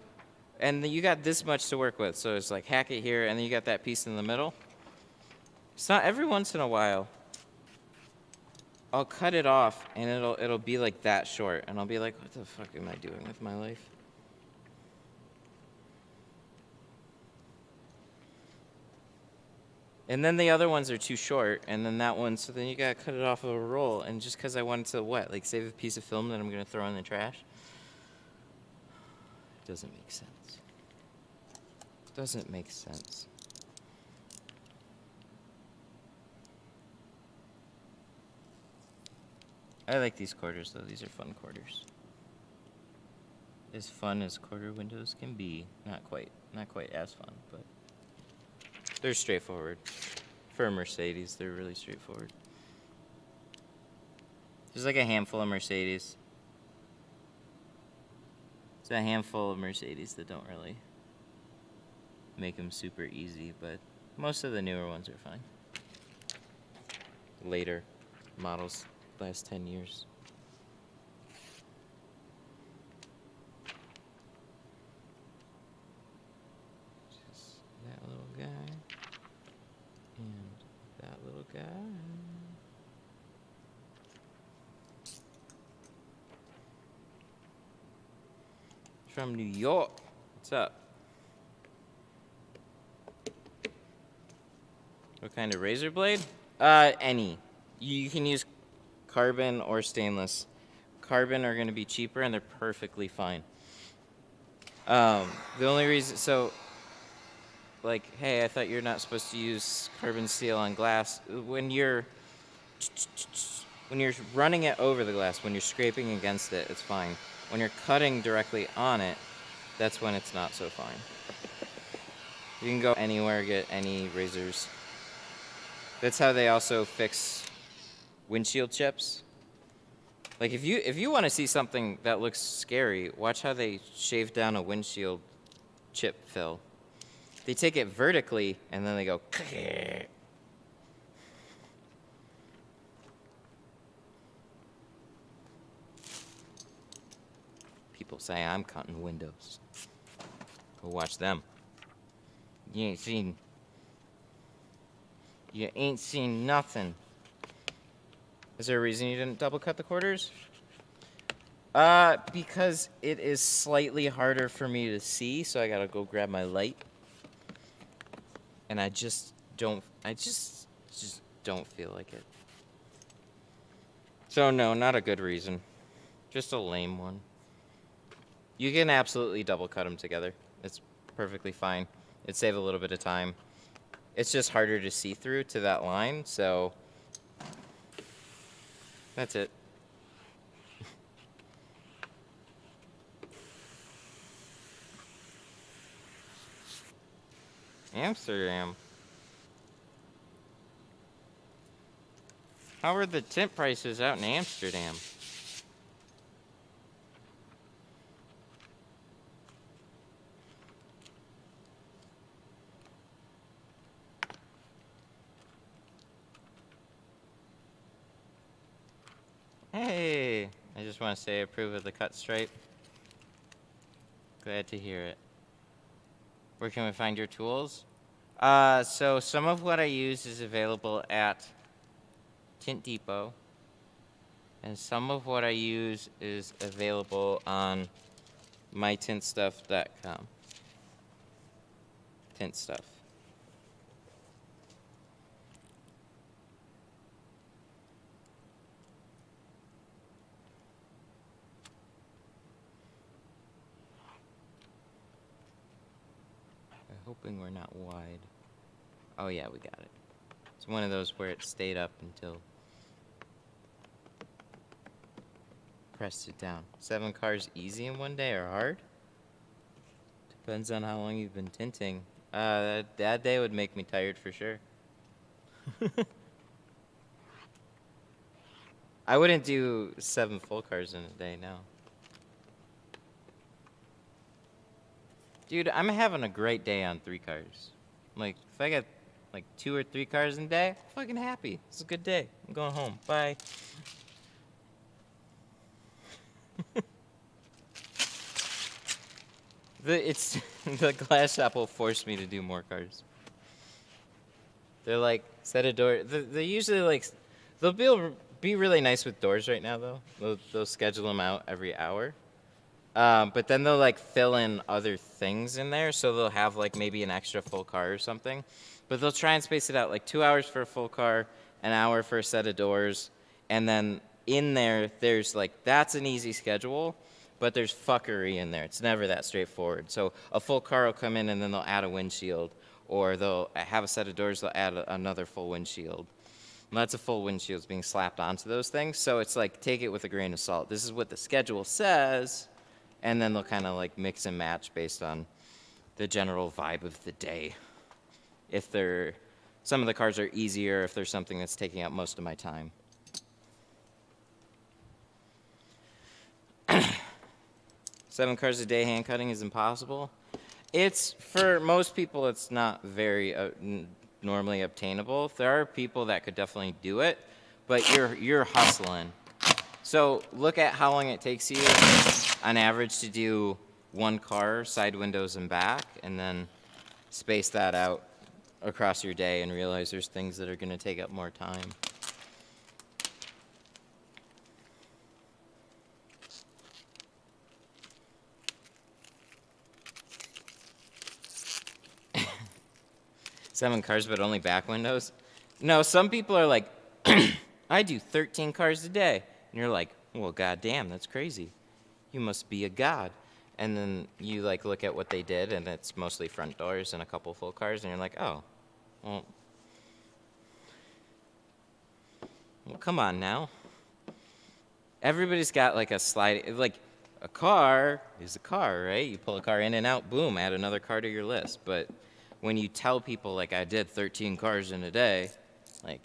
and then you got this much to work with. So it's like hack it here, and then you got that piece in the middle. It's not every once in a while, I'll cut it off, and it'll be like that short, and I'll be like, what the fuck am I doing with my life? And then the other ones are too short, and then that one, so then you gotta cut it off of a roll, and just because I wanted to, what, like save a piece of film that I'm gonna throw in the trash? Doesn't make sense. Doesn't make sense. I like these quarters though, these are fun quarters. As fun as quarter windows can be. Not quite as fun, but they're straightforward. For a Mercedes, they're really straightforward. There's like a handful of Mercedes. There's a handful of Mercedes that don't really make them super easy, but most of the newer ones are fine. Later models, last 10 years. Just that little guy. And that little guy. From New York. What's up? What kind of razor blade? Any. You can use carbon or stainless. Carbon are going to be cheaper and they're perfectly fine. The only reason, so like, hey, I thought you're not supposed to use carbon steel on glass. When you're running it over the glass, when you're scraping against it, it's fine. When you're cutting directly on it, that's when it's not so fine. You can go anywhere, get any razors. That's how they also fix windshield chips. Like if you want to see something that looks scary, watch how they shave down a windshield chip fill. They take it vertically, and then they go... People say I'm cutting windows. Go watch them. You ain't seen nothing. Is there a reason you didn't double cut the quarters? Because it is slightly harder for me to see, so I gotta go grab my light. And I just don't feel like it. So no, not a good reason. Just a lame one. You can absolutely double cut them together. It's perfectly fine. It'd save a little bit of time. It's just harder to see through to that line, so that's it. Amsterdam. How are the tint prices out in Amsterdam? Hey, I just want to say I approve of the cut stripe. Glad to hear it. Where can we find your tools? So some of what I use is available at Tint Depot, and some of what I use is available on mytintstuff.com. Tint stuff. hoping we're not wide. Oh yeah, we got it. It's one of those where it stayed up until pressed it down. 7 cars easy in one day or hard? Depends on how long you've been tinting. That day would make me tired for sure. I wouldn't do 7 full cars in a day, no. Dude, I'm having a great day on 3 cars. Like, if I get like 2 or 3 cars in a day, I'm fucking happy. It's a good day. I'm going home. Bye. The glass shop will force me to do more cars. They're like, set a door. They're usually like, they'll be really nice with doors right now though. They'll schedule them out every hour. But then they'll like fill in other things in there, so they'll have like maybe an extra full car or something. But they'll try and space it out, like 2 hours for a full car, an hour for a set of doors, and then in there's like, that's an easy schedule, but there's fuckery in there. It's never that straightforward. So a full car will come in and then they'll add a windshield, or they'll have a set of doors, they'll add another full windshield. Lots of full windshields being slapped onto those things, so it's like, take it with a grain of salt. This is what the schedule says, and then they'll kind of like mix and match based on the general vibe of the day. If some of the cars are easier, if there's something that's taking up most of my time. Seven cars a day hand cutting is impossible. It's, for most people, it's not very normally obtainable. There are people that could definitely do it, but you're hustling. So look at how long it takes you on average to do 1 car, side windows and back, and then space that out across your day and realize there's things that are going to take up more time. Seven cars, but only back windows? No, some people are like, I do 13 cars a day. And you're like, well, goddamn, that's crazy. You must be a god. And then you like look at what they did, and it's mostly front doors and a couple full cars, and you're like, oh, well, come on now. Everybody's got like a slide, like a car is a car, right? You pull a car in and out, boom, add another car to your list. But when you tell people like I did 13 cars in a day, like,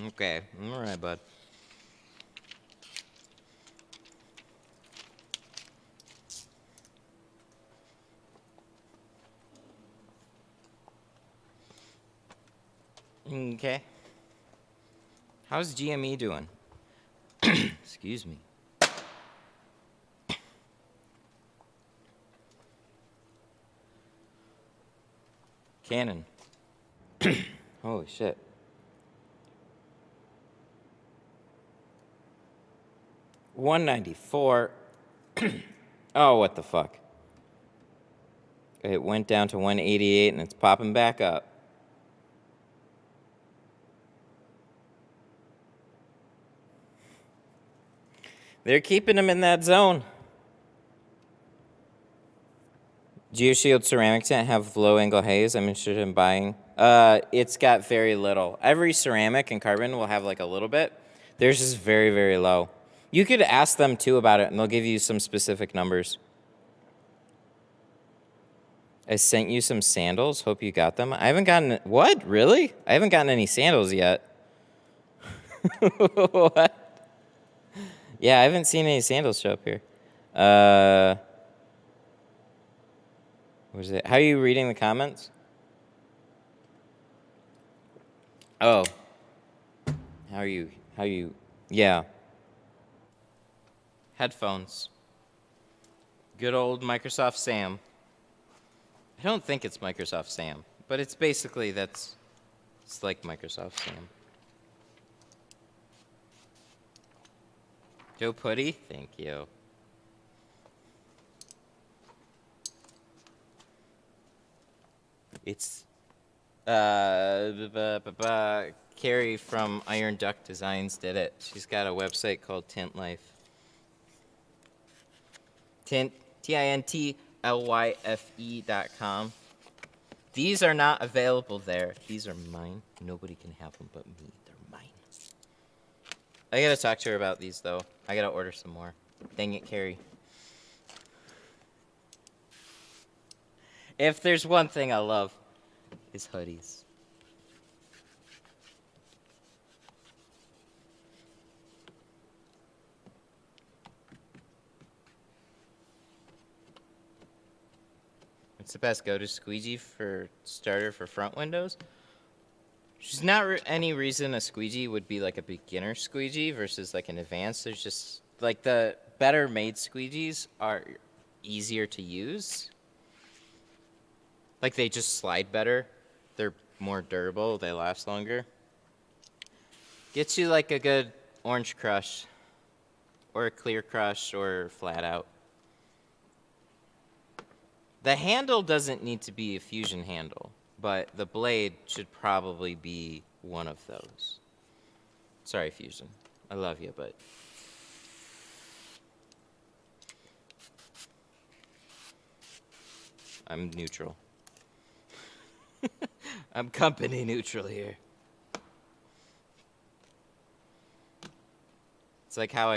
okay, all right, bud. Okay. How's GME doing? Excuse me. Canon. Holy shit. $194. Oh, what the fuck? It went down to 188 and it's popping back up. They're keeping them in that zone. GeoShield ceramic tint have low angle haze. I'm interested in buying. It's got very little. Every ceramic and carbon will have like a little bit. Theirs is very, very low. You could ask them too about it and they'll give you some specific numbers. I sent you some sandals. Hope you got them. I haven't gotten, what? Really? I haven't gotten any sandals yet. What? Yeah, I haven't seen any sandals show up here. What is it? How are you reading the comments? Oh. How are you? Yeah. Headphones. Good old Microsoft Sam. I don't think it's Microsoft Sam, but it's basically, it's like Microsoft Sam. Joe Putty, thank you. It's Carrie from Iron Duck Designs did it. She's got a website called Tint Life. Tint, TINTLYFE.com. These are not available there. These are mine. Nobody can have them but me. They're mine. I gotta talk to her about these, though. I gotta order some more. Dang it, Carrie. If there's one thing I love, it's hoodies. It's the best go-to squeegee for starter for front windows. There's not any reason a squeegee would be like a beginner squeegee versus like an advanced. There's just like the better made squeegees are easier to use. Like they just slide better. They're more durable. They last longer. Gets you like a good orange crush or a clear crush or flat out. The handle doesn't need to be a fusion handle, but the blade should probably be one of those. Sorry, Fusion. I love you, but... I'm neutral. I'm company neutral here. It's like how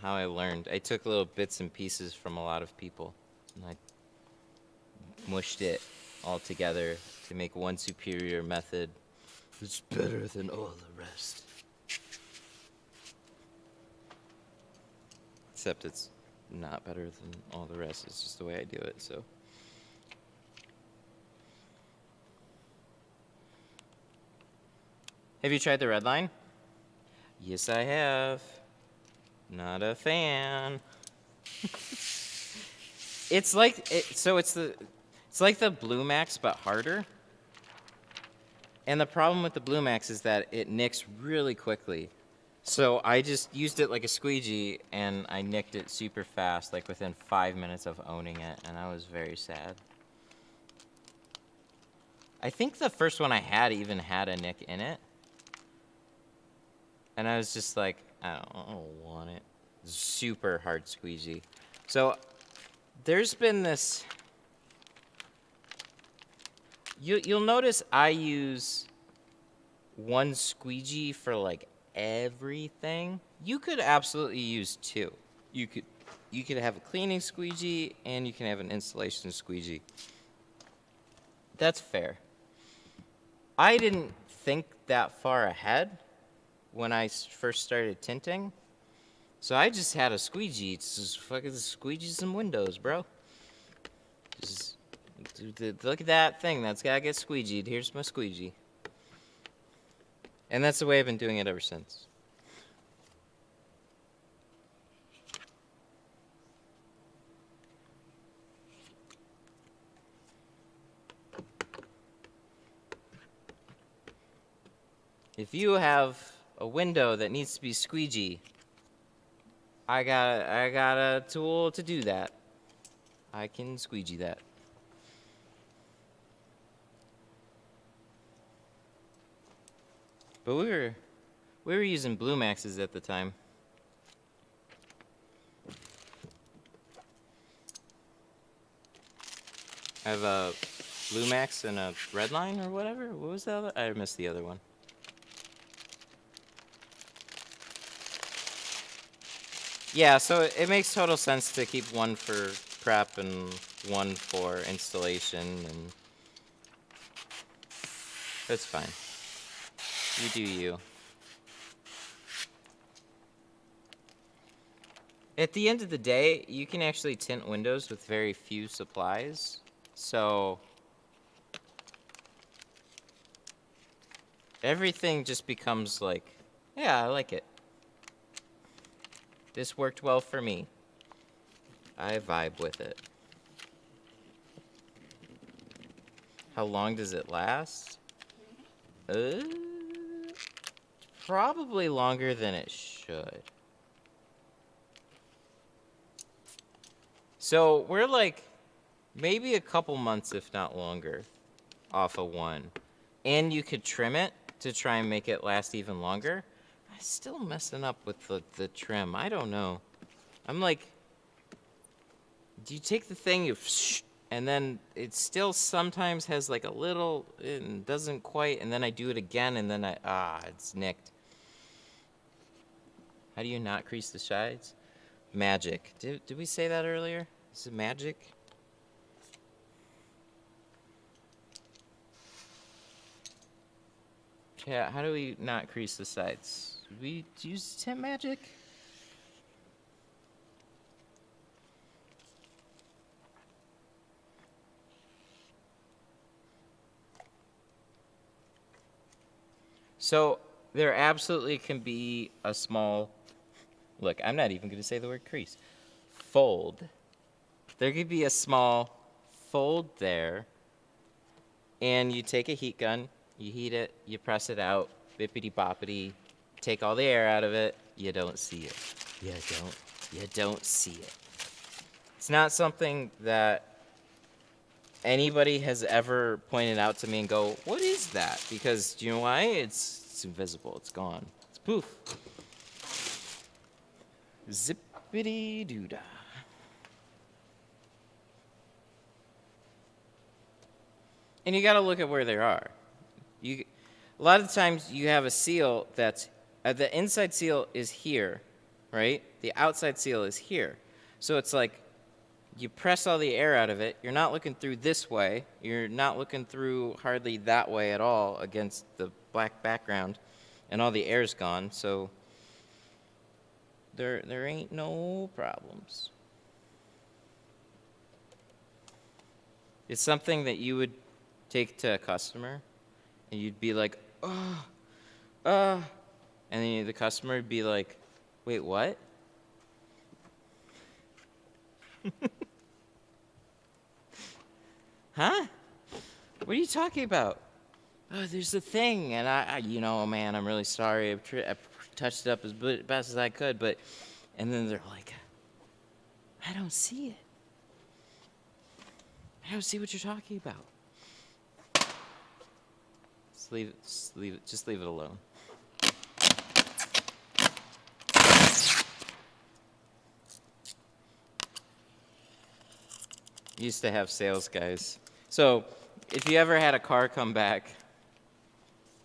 I learned. I took little bits and pieces from a lot of people, and I mushed it all together to make one superior method. It's better than all the rest. Except it's not better than all the rest. It's just the way I do it, so. Have you tried the red line? Yes, I have. Not a fan. It's like it's like the Blue Max, but harder. And the problem with the Blue Max is that it nicks really quickly. So I just used it like a squeegee, and I nicked it super fast, like within 5 minutes of owning it, and I was very sad. I think the first one I had even had a nick in it. And I was just like, I don't want it. Super hard squeegee. So there's been this... You'll notice I use one squeegee for like everything. You could absolutely use two. You could have a cleaning squeegee and you can have an installation squeegee. That's fair. I didn't think that far ahead when I first started tinting. So I just had a squeegee. It's just fucking squeegee some windows, bro. Just look at that thing. That's gotta get squeegeed. Here's my squeegee. And that's the way I've been doing it ever since. If you have a window that needs to be squeegee, I got a tool to do that. I can squeegee that. But we were using Blue Maxes at the time. I have a Blue Max and a red line or whatever. What was the other? I missed the other one. Yeah, so it makes total sense to keep one for prep and one for installation, and that's fine. You do you. At the end of the day, you can actually tint windows with very few supplies. So everything just becomes like, yeah, I like it. This worked well for me. I vibe with it. How long does it last? Probably longer than it should. So we're like maybe a couple months, if not longer, off of one. And you could trim it to try and make it last even longer. I'm still messing up with the trim. I don't know. I'm like, do you take the thing, and then it still sometimes has like a little, it doesn't quite, and then I do it again, and then it's nicked. How do you not crease the sides? Magic. Did we say that earlier? Is it magic? Yeah, how do we not crease the sides? Did we use tint magic? So there absolutely can be a small, look, I'm not even going to say the word crease, fold. There could be a small fold there, and you take a heat gun, you heat it, you press it out, bippity boppity, take all the air out of it, you don't see it. You don't see it. It's not something that anybody has ever pointed out to me and go, what is that? Because do you know why? It's invisible. It's gone. It's poof. Zippity doo-dah. And you got to look at where they are. A lot of times you have a seal that's the inside seal is here, right? The outside seal is here. So it's like you press all the air out of it. You're not looking through this way. You're not looking through hardly that way at all against the black background, and all the air's gone. So there ain't no problems. It's something that you would take to a customer, and you'd be like, and then the customer would be like, wait, what? Huh? What are you talking about? Oh, there's a thing, and I man, I'm really sorry. I touched it up as best as I could, but, and then they're like, I don't see it. I don't see what you're talking about. Just leave it alone. Used to have sales guys. So if you ever had a car come back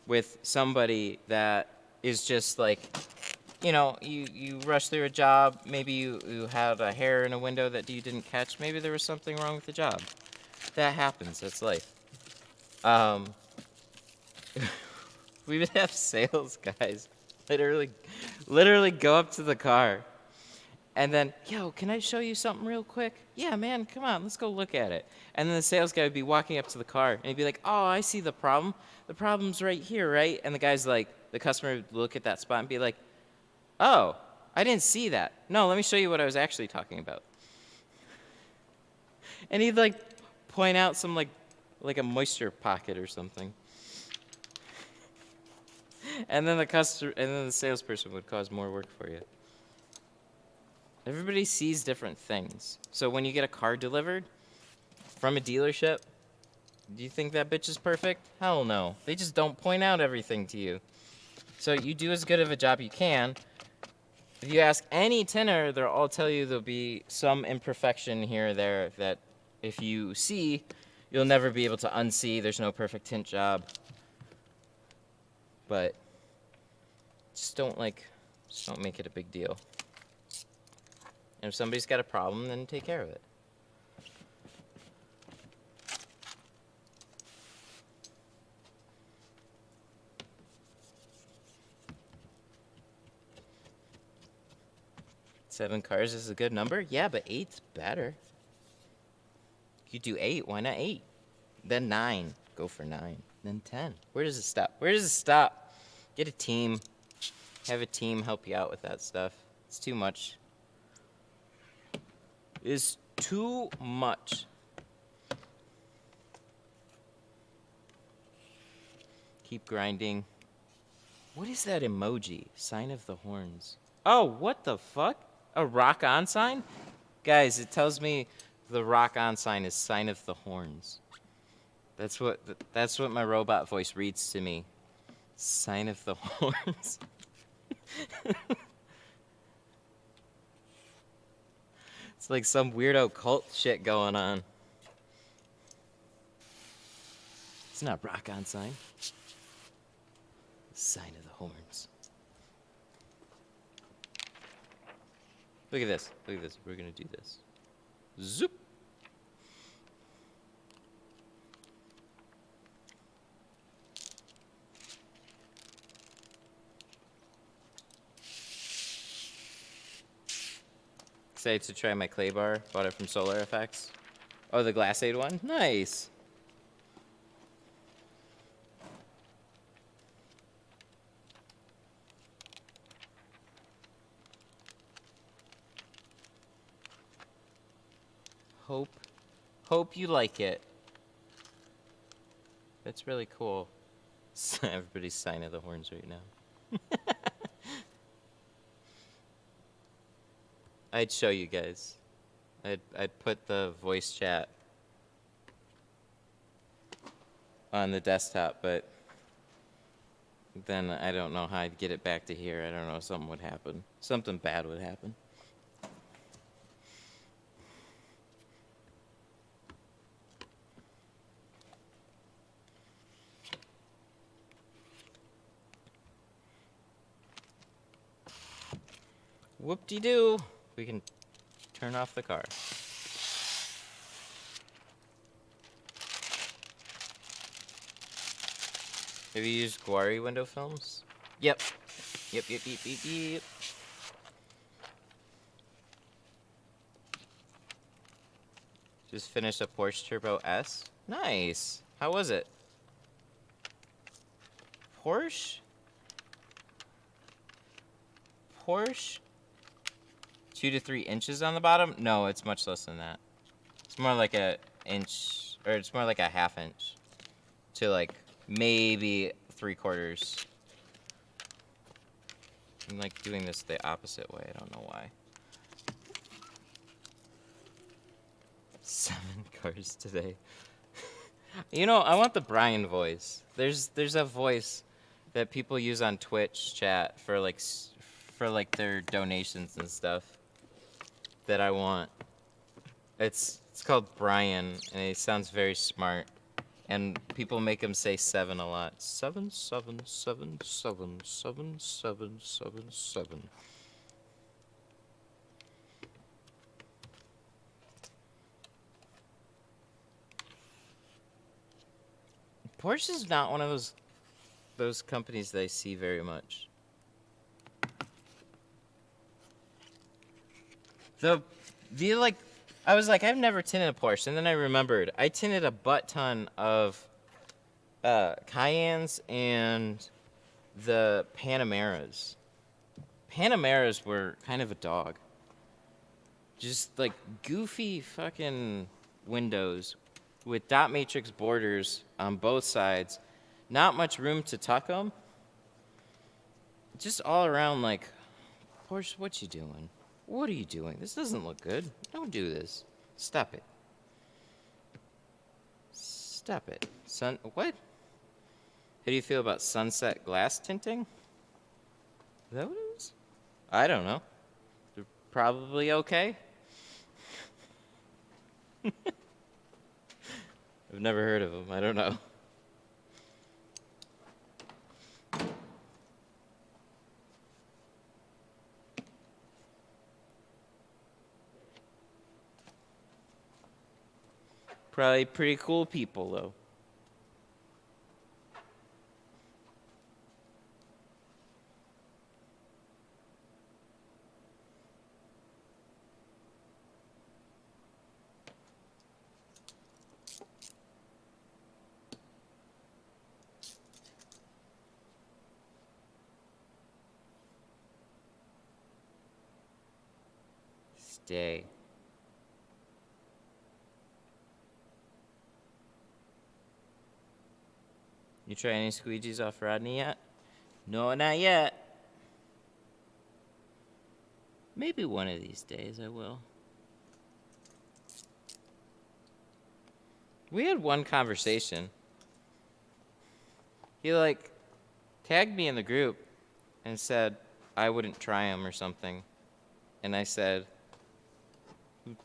with somebody that is just like, you rush through a job, maybe you had a hair in a window that you didn't catch, maybe there was something wrong with the job. That happens, that's life. We would have sales guys literally go up to the car and then, yo, can I show you something real quick? Yeah, man, come on, let's go look at it. And then the sales guy would be walking up to the car, and he'd be like, oh, I see the problem. The problem's right here, right? And the guy's like, the customer would look at that spot and be like, oh, I didn't see that. No, let me show you what I was actually talking about. And he'd like point out some like a moisture pocket or something. And then the salesperson would cause more work for you. Everybody sees different things. So when you get a car delivered from a dealership, do you think that bitch is perfect? Hell no. They just don't point out everything to you. So you do as good of a job you can. If you ask any tinter, they'll all tell you there'll be some imperfection here or there that if you see, you'll never be able to unsee. There's no perfect tint job. But just don't make it a big deal. And if somebody's got a problem, then take care of it. Seven cars is a good number? Yeah, but 8's better. You do 8, why not 8? Then 9. Go for 9. Then 10. Where does it stop? Where does it stop? Get a team. Have a team help you out with that stuff. It's too much. Is too much. Keep grinding. What is that emoji? Sign of the horns. Oh, what the fuck? A rock on sign? Guys, it tells me the rock on sign is sign of the horns. That's what my robot voice reads to me. Sign of the horns. It's like some weirdo cult shit going on. It's not rock on sign. Sign of the horns. Look at this. Look at this. We're gonna do this. Zoop. Excited to try my clay bar. Bought it from Solar FX. Oh, the Glassade one? Nice. Hope you like it. That's really cool. Everybody's sign of the horns right now. I'd show you guys. I'd put the voice chat on the desktop, but then I don't know how I'd get it back to here. I don't know, something would happen. Something bad would happen. Whoop-de-doo. We can turn off the car. Have you used Guari window films? Yep. Yep. Just finished a Porsche Turbo S. Nice. How was it? Porsche? 2 to 3 inches on the bottom? No, it's much less than that. It's more like a inch, or it's more like a ½ inch to like maybe 3/4. I'm like doing this the opposite way. I don't know why. 7 cars today. You know, I want the Brian voice. There's a voice that people use on Twitch chat for like their donations and stuff that I want. It's called Brian, and he sounds very smart. And people make him say 7 a lot. 7, 7, 7, 7, 7, 7, 7, 7. Porsche is not one of those companies that I see very much. I was like, I've never tinted a Porsche, and then I remembered I tinted a butt ton of Cayennes and the Panameras. Panameras were kind of a dog. Just like goofy fucking windows with dot matrix borders on both sides. Not much room to tuck them. Just all around like, Porsche, what you doing? What are you doing? This doesn't look good. Don't do this. Stop it. Stop it. What? How do you feel about sunset glass tinting? Is that what it is? I don't know. They're probably okay. I've never heard of them. I don't know. Probably pretty cool people, though. Stay. You try any squeegees off Rodney yet? No, not yet. Maybe one of these days I will. We had one conversation. He like tagged me in the group and said I wouldn't try him or something. And I said,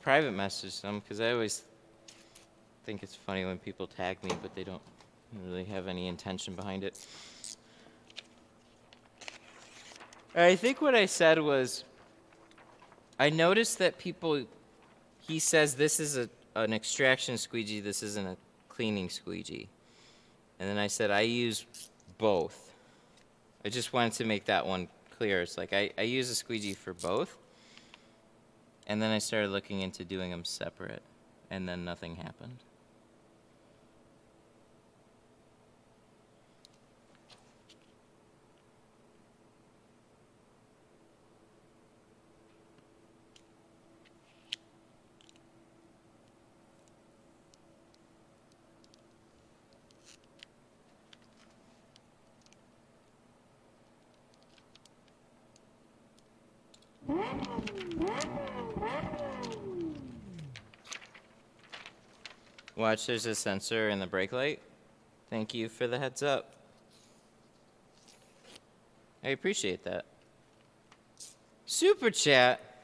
private message them because I always think it's funny when people tag me but they don't Don't really have any intention behind it. I think what I said was, I noticed that people, he says this is an extraction squeegee, this isn't a cleaning squeegee. And then I said I use both. I just wanted to make that one clear. It's like I use a squeegee for both. And then I started looking into doing them separate. And then nothing happened. Watch, there's a sensor in the brake light. Thank you for the heads up. I appreciate that. Super chat?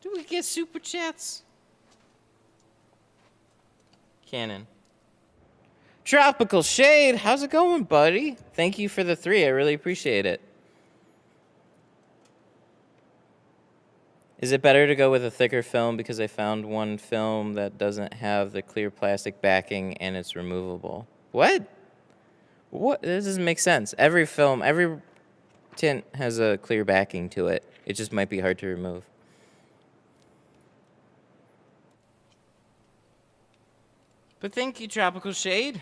Do we get super chats? Cannon. Tropical Shade, how's it going, buddy? Thank you for the 3, I really appreciate it. Is it better to go with a thicker film because I found one film that doesn't have the clear plastic backing and it's removable? What? What? This doesn't make sense. Every film, every tint has a clear backing to it. It just might be hard to remove. But thank you, Tropical Shade.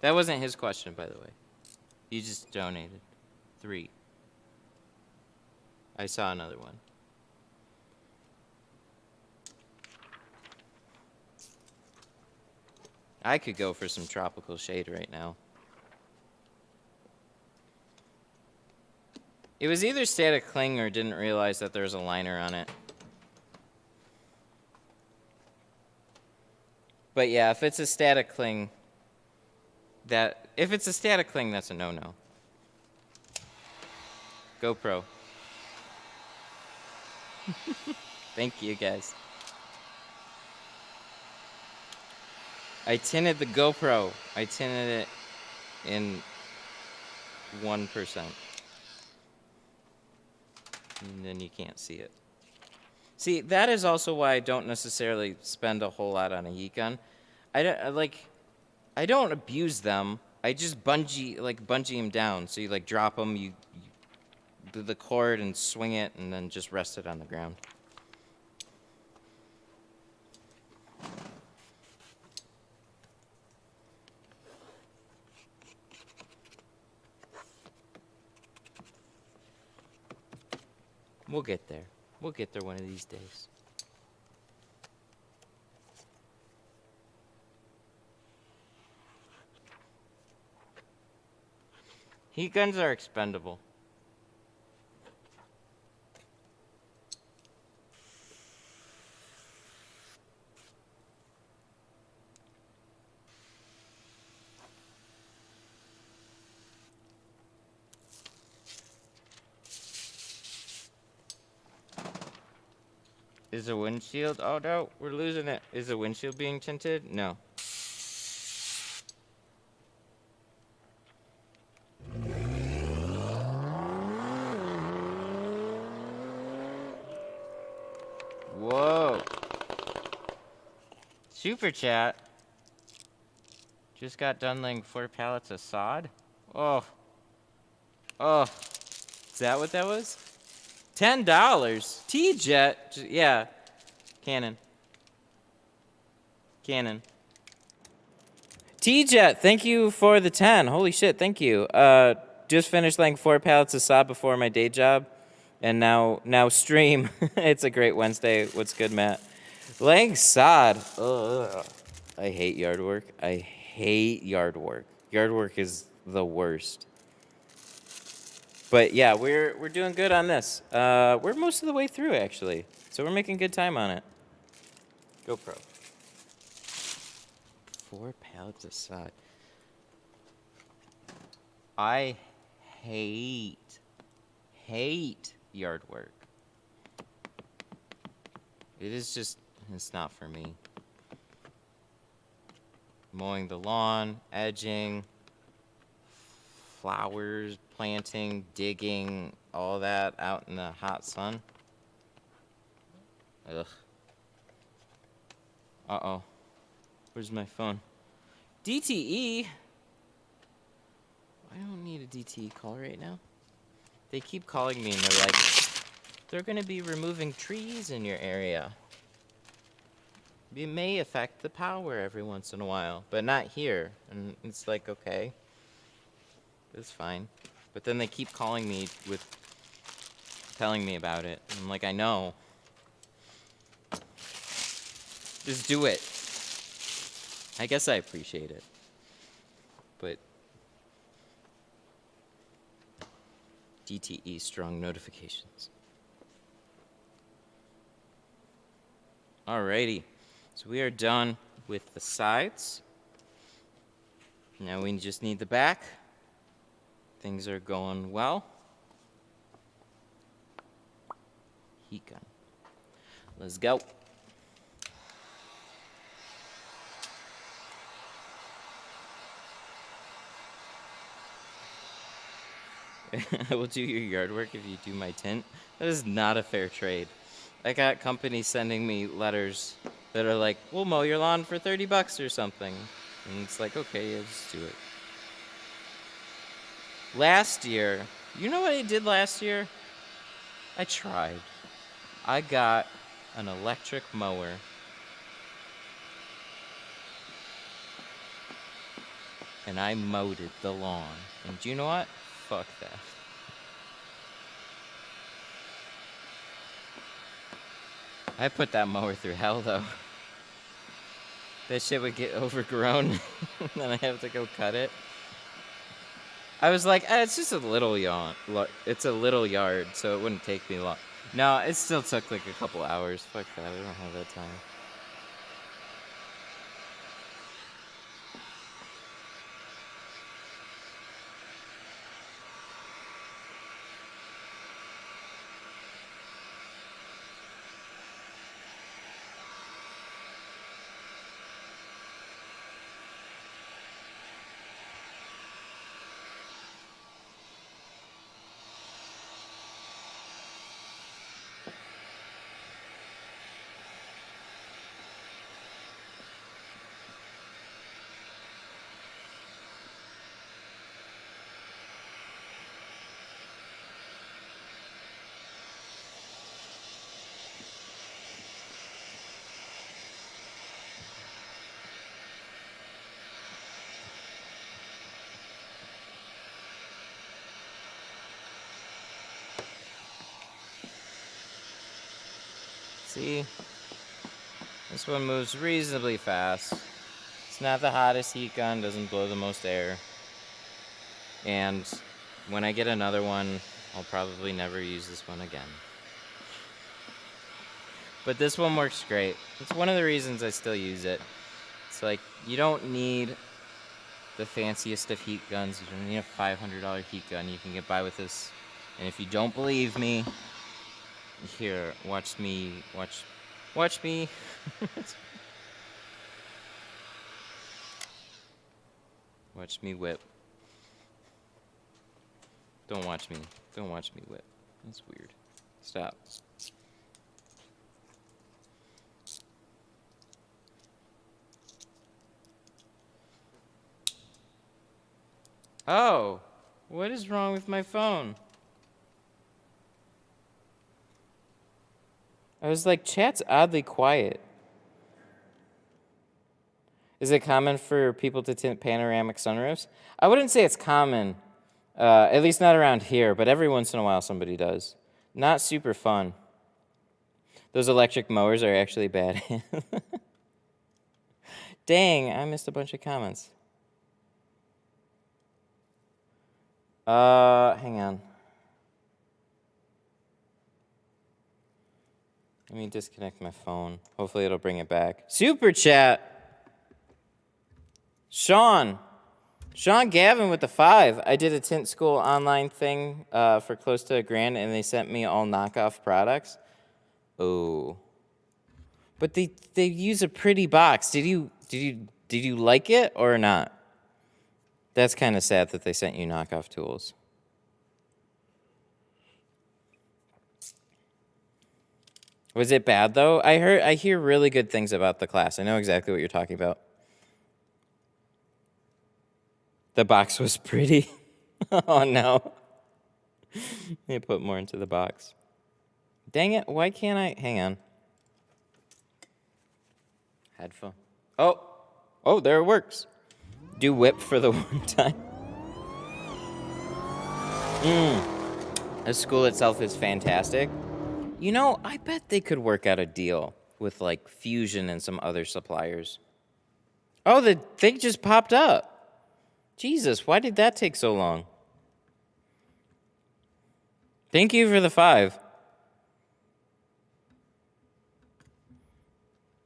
That wasn't his question, by the way. He just donated 3. I saw another one. I could go for some Tropical Shade right now. It was either static cling or didn't realize that there was a liner on it. But yeah, if it's a static cling, if it's a static cling, that's a no-no. GoPro. Thank you, guys. I tinted the GoPro. I tinted it in 1%. And then you can't see it. See, that is also why I don't necessarily spend a whole lot on a heat gun. I don't abuse them. I just bungee them down. So you drop them, you do the cord and swing it, and then just rest it on the ground. We'll get there. We'll get there one of these days. Heat guns are expendable. Is the windshield? Oh no, we're losing it. Is the windshield being tinted? No. Whoa. Super chat. Just got done laying 4 pallets of sod. Oh. Oh. Is that what that was? $10. T-Jet. Yeah. Cannon. Cannon. T-Jet, thank you for the 10. Holy shit, thank you. Just finished laying 4 pallets of sod before my day job. And now stream. It's a great Wednesday. What's good, Matt? Laying sod. Ugh. I hate yard work. I hate yard work. Yard work is the worst. But yeah, we're doing good on this. We're most of the way through, actually. So we're making good time on it. GoPro. 4 pallets of sod. I hate yard work. It is just, it's not for me. mowing the lawn, edging, flowers, planting, digging, all that out in the hot sun. Ugh. Uh-oh. Where's my phone? DTE? I don't need a DTE call right now. They keep calling me and they're like, they're gonna be removing trees in your area. It may affect the power every once in a while, but not here. And it's like, okay, it's fine. But then they keep calling me with telling me about it. I'm like, I know. Just do it. I guess I appreciate it. But DTE strong notifications. Alrighty. So we are done with the sides. Now we just need the back. Things are going well. Heat gun. Let's go. I will do your yard work if you do my tint. That is not a fair trade. I got companies sending me letters that are like, we'll mow your lawn for $30 or something. And it's like, okay, yeah, just do it. Last year, you know what I did last year? I tried. I got an electric mower. And I mowed the lawn. And do you know what? Fuck that. I put that mower through hell, though. That shit would get overgrown, and then I have to go cut it. I was like, it's just a little yawn. It's a little yard, so it wouldn't take me long. No, it still took like a couple hours. Fuck that, I don't have that time. See? This one moves reasonably fast. It's not the hottest heat gun, doesn't blow the most air. And when I get another one, I'll probably never use this one again. But this one works great. It's one of the reasons I still use it. It's like, you don't need the fanciest of heat guns. You don't need a $500 heat gun. You can get by with this. And if you don't believe me, here, watch me. Watch me. Watch me whip. Don't watch me. Don't watch me whip. That's weird. Stop. Oh, what is wrong with my phone? I was like, chat's oddly quiet. Is it common for people to tint panoramic sunroofs? I wouldn't say it's common, at least not around here, but every once in a while somebody does. Not super fun. Those electric mowers are actually bad. Dang, I missed a bunch of comments. Hang on. Let me disconnect my phone. Hopefully it'll bring it back. Super chat. Sean Gavin with the 5. I did a tint school online thing for close to $1,000, and they sent me all knockoff products. Oh, but they use a pretty box. Did you Did you like it or not? That's kind of sad that they sent you knockoff tools. Was it bad though? I hear really good things about the class. I know exactly what you're talking about. The box was pretty. Oh no. They put more into the box. Dang it, why can't I? Hang on. Headphone. Oh, there it works. Do whip for the one time. The school itself is fantastic. You know, I bet they could work out a deal with like Fusion and some other suppliers. Oh, the thing just popped up. Jesus, why did that take so long? Thank you for the 5.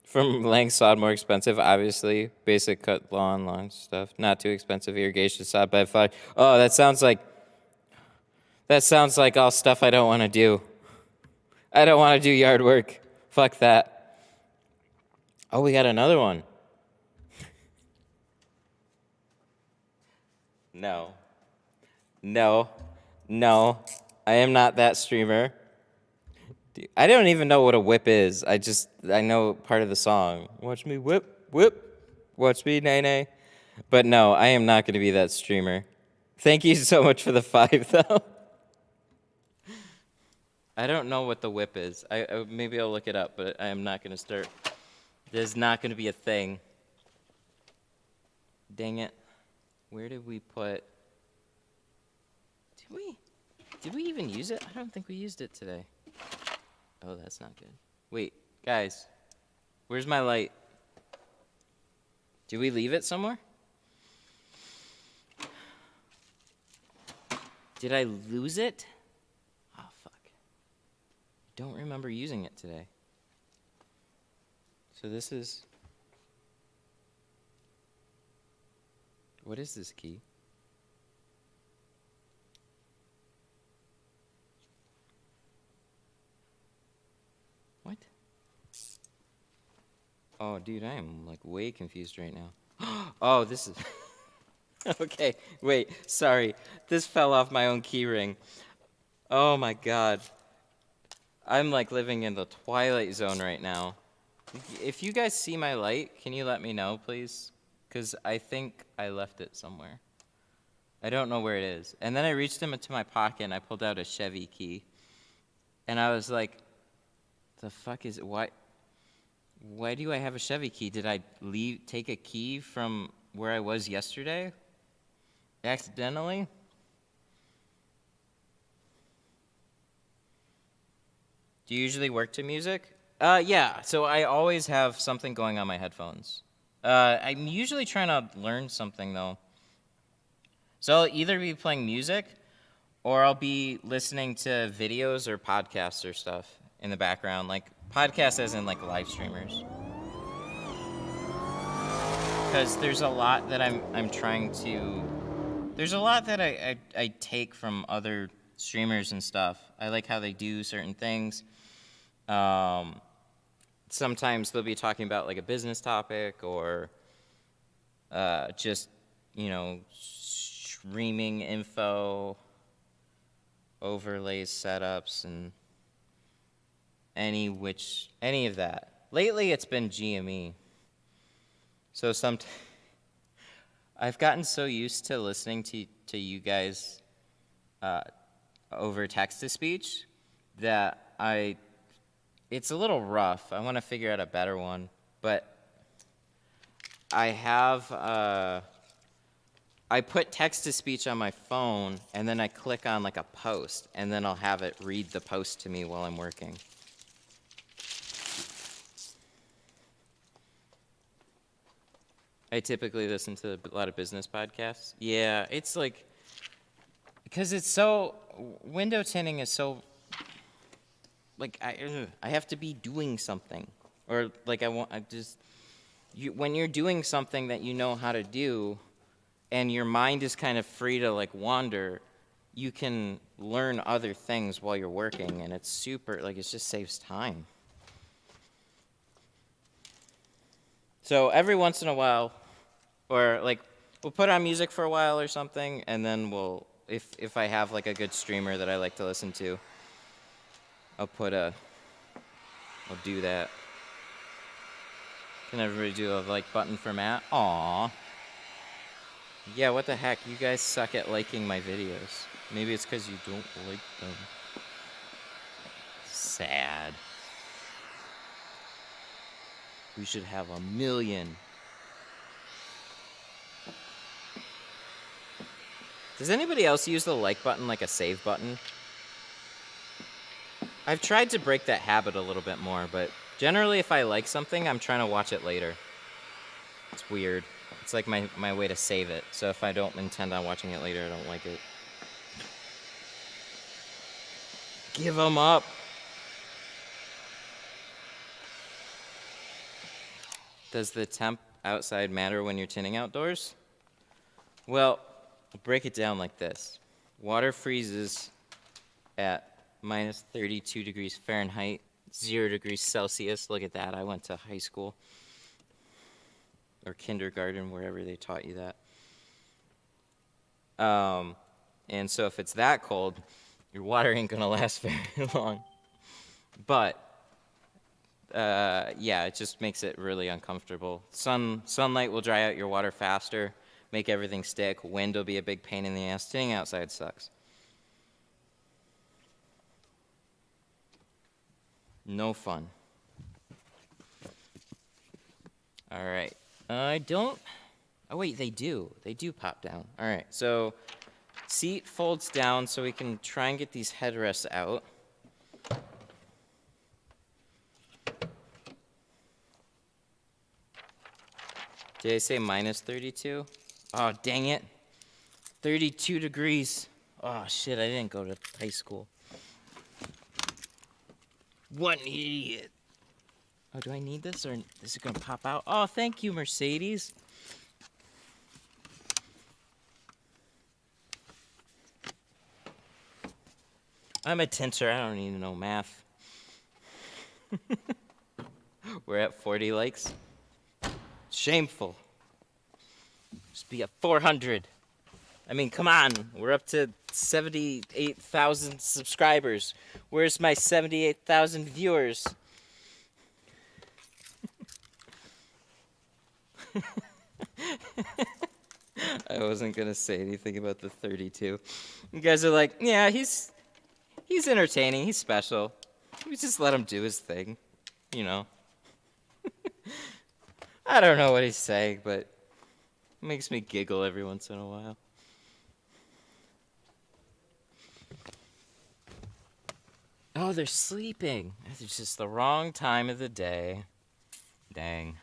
From laying sod more expensive, obviously. Basic cut lawn, long stuff. Not too expensive irrigation sod by 5. Oh, that sounds like all stuff I don't want to do. I don't want to do yard work. Fuck that. Oh, we got another one. No. I am not that streamer. I don't even know what a whip is. I know part of the song. Watch me whip, whip. Watch me nay nay. But no, I am not going to be that streamer. Thank you so much for the 5, though. I don't know what the whip is. Maybe I'll look it up, but I am not going to start. There's not going to be a thing. Dang it. Where did we put... Did we even use it? I don't think we used it today. Oh, that's not good. Wait, guys. Where's my light? Did we leave it somewhere? Did I lose it? Oh, fuck. Don't remember using it today. So this is... What is this key? What? Oh, dude, I am like way confused right now. Oh, this is... Okay, wait, sorry. This fell off my own key ring. Oh my god. I'm like living in the Twilight Zone right now. If you guys see my light, can you let me know, please? Because I think I left it somewhere. I don't know where it is. And then I reached into my pocket and I pulled out a Chevy key. And I was like, the fuck is it? Why do I have a Chevy key? Did I take a key from where I was yesterday? Accidentally? Do you usually work to music? Yeah, so I always have something going on my headphones. I'm usually trying to learn something, though. So I'll either be playing music, or I'll be listening to videos or podcasts or stuff in the background, like podcasts as in like live streamers. Because there's a lot that I'm trying to... There's a lot that I take from other streamers and stuff. I like how they do certain things. Sometimes they'll be talking about like a business topic or just, you know, streaming info, overlays, setups, and any of that. Lately it's been GME. So I've gotten so used to listening to you guys over text-to-speech that it's a little rough. I want to figure out a better one, but I have I put text-to-speech on my phone, and then I click on like a post, and then I'll have it read the post to me while I'm working. I typically listen to a lot of business podcasts. Yeah, it's like, because it's so, window tinting is so, like, I have to be doing something. Or, like, when you're doing something that you know how to do, and your mind is kind of free to, like, wander, you can learn other things while you're working, and it's super, like, it just saves time. So every once in a while, Or like we'll put on music for a while or something, and then we'll if I have like a good streamer that I like to listen to, I'll do that. Can everybody do a like button for Matt? Aw. Yeah, what the heck? You guys suck at liking my videos. Maybe it's because you don't like them. Sad. We should have 1 million. Does anybody else use the like button like a save button? I've tried to break that habit a little bit more, but generally if I like something, I'm trying to watch it later. It's weird. It's like my way to save it. So if I don't intend on watching it later, I don't like it. Give them up. Does the temp outside matter when you're tinting outdoors? Well, I'll break it down like this. Water freezes at minus 32 degrees Fahrenheit, 0 degrees Celsius. Look at that. I went to high school or kindergarten, wherever they taught you that. And so if it's that cold, your water ain't gonna last very long. But yeah, it just makes it really uncomfortable. Sunlight will dry out your water faster, make everything stick. Wind will be a big pain in the ass. Tinting outside sucks. No fun. All right. I don't... Oh, wait, they do. They do pop down. All right, so seat folds down so we can try and get these headrests out. Did I say minus 32? Oh, dang it. 32 degrees. Oh, shit, I didn't go to high school. What an idiot. Oh, do I need this, or is it going to pop out? Oh, thank you, Mercedes. I'm a tinter. I don't need to know math. We're at 40 likes. Shameful. Just be at 400. I mean, come on. We're up to 78,000 subscribers. Where's my 78,000 viewers? I wasn't going to say anything about the 32. You guys are like, yeah, he's entertaining. He's special. We just let him do his thing, you know. I don't know what he's saying, but it makes me giggle every once in a while. Oh, they're sleeping. It's just the wrong time of the day. Dang.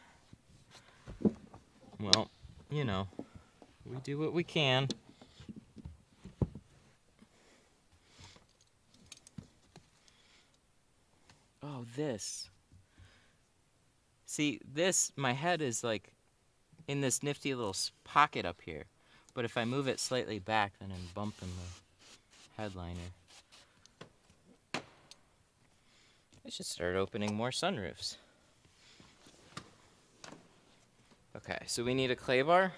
Well, you know, we do what we can. Oh, this. See, this, my head is like in this nifty little pocket up here. But if I move it slightly back, then I'm bumping the headliner. I should start opening more sunroofs. Okay, so we need a clay bar.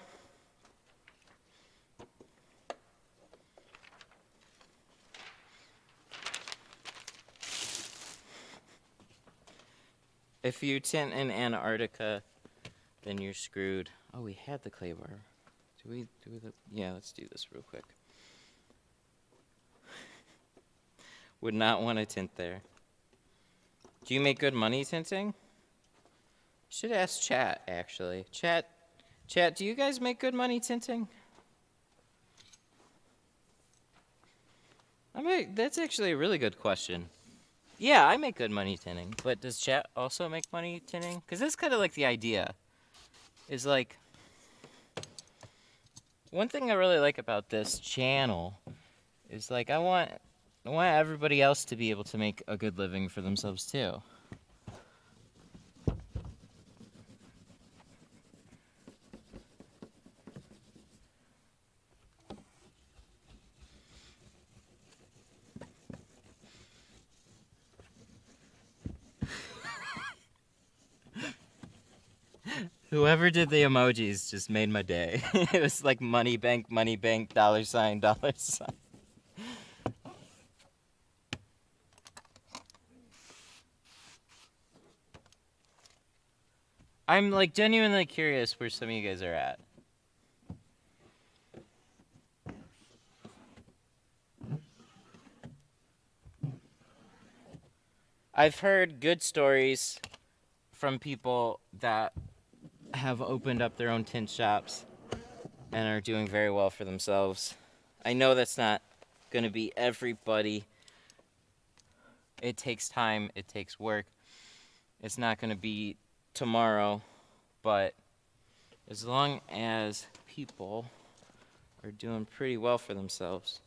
If you tint in Antarctica, then you're screwed. Oh, we had the clay bar. Yeah, let's do this real quick. Would not want to tint there. Do you make good money tinting? Should ask chat, actually. Chat, do you guys make good money tinting? That's actually a really good question. Yeah, I make good money tinting, but does chat also make money tinting? Because that's kind of like the idea. Is like, one thing I really like about this channel is like I want everybody else to be able to make a good living for themselves too. Whoever did the emojis just made my day. It was like money bank, dollar sign, dollar sign. I'm like genuinely curious where some of you guys are at. I've heard good stories from people that have opened up their own tint shops and are doing very well for themselves. I know that's not going to be everybody. It takes time, it takes work. It's not going to be tomorrow, but as long as people are doing pretty well for themselves.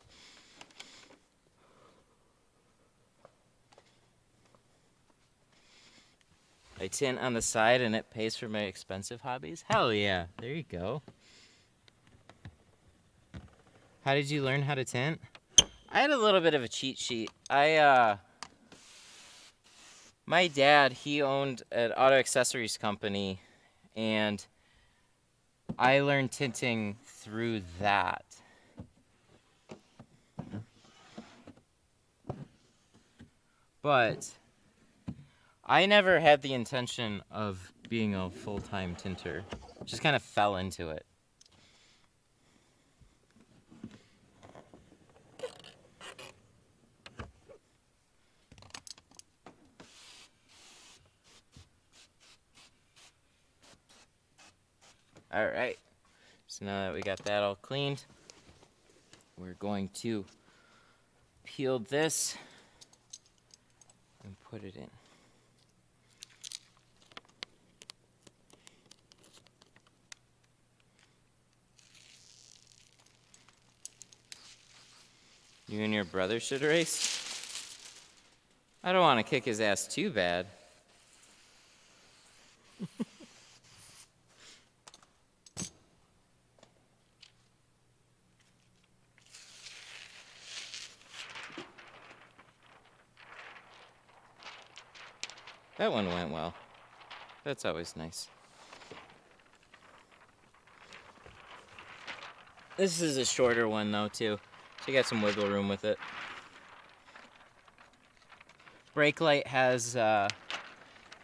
I tint on the side and it pays for my expensive hobbies? Hell yeah, there you go. How did you learn how to tint? I had a little bit of a cheat sheet. My dad, he owned an auto accessories company, and I learned tinting through that. But I never had the intention of being a full-time tinter. Just kind of fell into it. All right, so now that we got that all cleaned, we're going to peel this and put it in. You and your brother should race? I don't want to kick his ass too bad. That one went well. That's always nice. This is a shorter one though too, so you got some wiggle room with it. Brake light has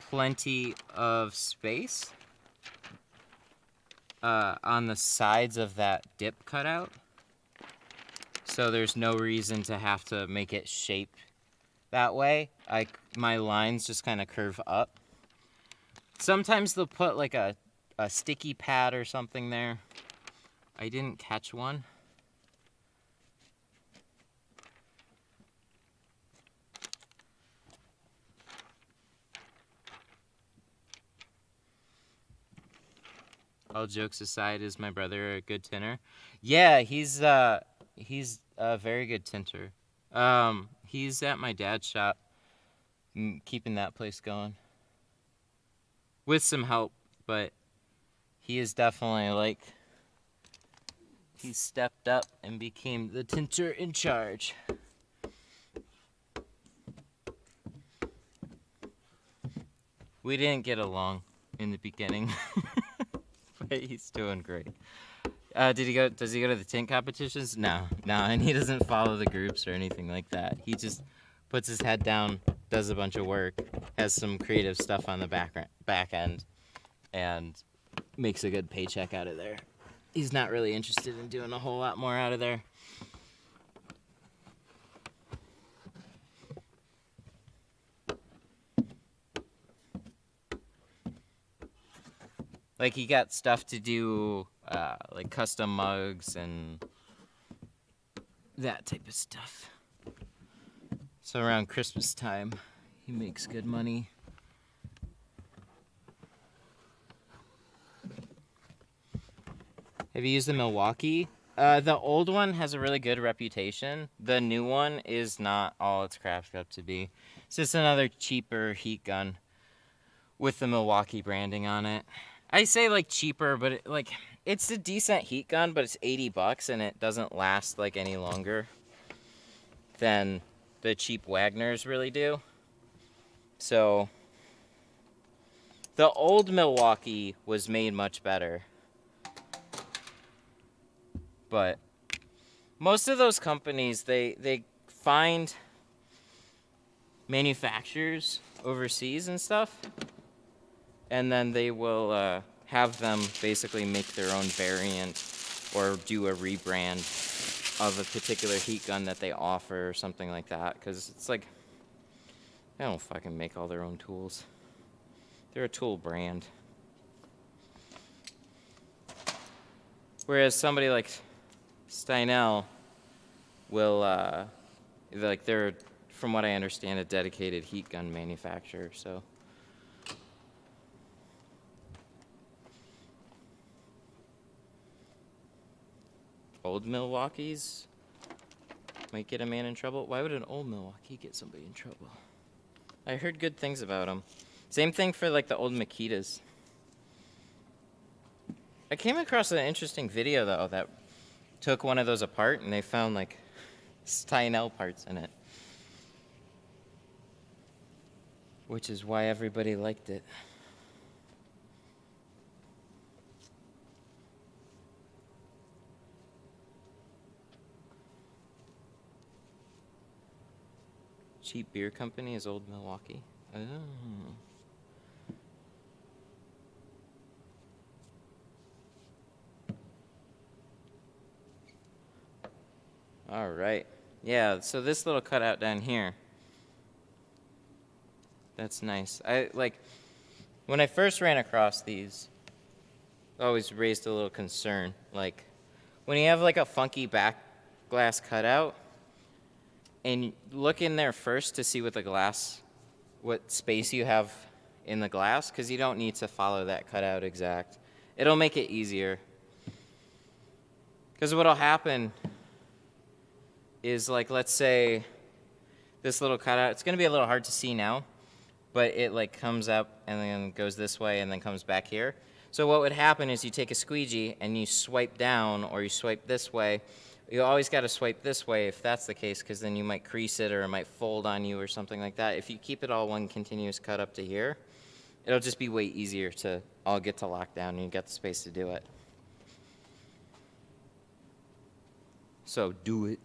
plenty of space on the sides of that dip cutout, so there's no reason to have to make it shape that way. My lines just kind of curve up. Sometimes they'll put like a sticky pad or something there. I didn't catch one. All jokes aside, is my brother a good tinter? Yeah, he's a very good tinter. He's at my dad's shop, keeping that place going. With some help, but he is definitely like, he stepped up and became the tinter in charge. We didn't get along in the beginning, but he's doing great. Does he go to the tint competitions? No, and he doesn't follow the groups or anything like that. He just puts his head down, does a bunch of work, has some creative stuff on the back end, and makes a good paycheck out of there. He's not really interested in doing a whole lot more out of there. Like, he got stuff to do, like custom mugs and that type of stuff. So around Christmas time, he makes good money. Have you used the Milwaukee? The old one has a really good reputation. The new one is not all it's cracked up to be. It's just another cheaper heat gun with the Milwaukee branding on it. I say like cheaper, but it's a decent heat gun, but it's $80 and it doesn't last like any longer than the cheap Wagners really do. So The old Milwaukee was made much better. But most of those companies, they find manufacturers overseas and stuff, and then they will have them basically make their own variant or do a rebrand of a particular heat gun that they offer or something like that, because it's like, they don't fucking make all their own tools. They're a tool brand. Whereas somebody like Steinel will, like, they're, from what I understand, a dedicated heat gun manufacturer, so. Old Milwaukees might get a man in trouble. Why would an old Milwaukee get somebody in trouble? I heard good things about them. Same thing for like the old Makitas. I came across an interesting video though that took one of those apart and they found like Steinel parts in it. Which is why everybody liked it. Cheap beer company is Old Milwaukee. Oh. All right. Yeah, so this little cutout down here, that's nice. I like, when I first ran across these, I always raised a little concern. Like, when you have like a funky back glass cutout, and look in there first to see what what space you have in the glass, because you don't need to follow that cutout exact. It'll make it easier. Because what'll happen is, like, let's say this little cutout, it's gonna be a little hard to see now, but it like comes up and then goes this way and then comes back here. So what would happen is you take a squeegee and you swipe down or you swipe this way. You always got to swipe this way if that's the case, because then you might crease it or it might fold on you or something like that. If you keep it all one continuous cut up to here, it'll just be way easier to all get to lock down and you got the space to do it. So do it.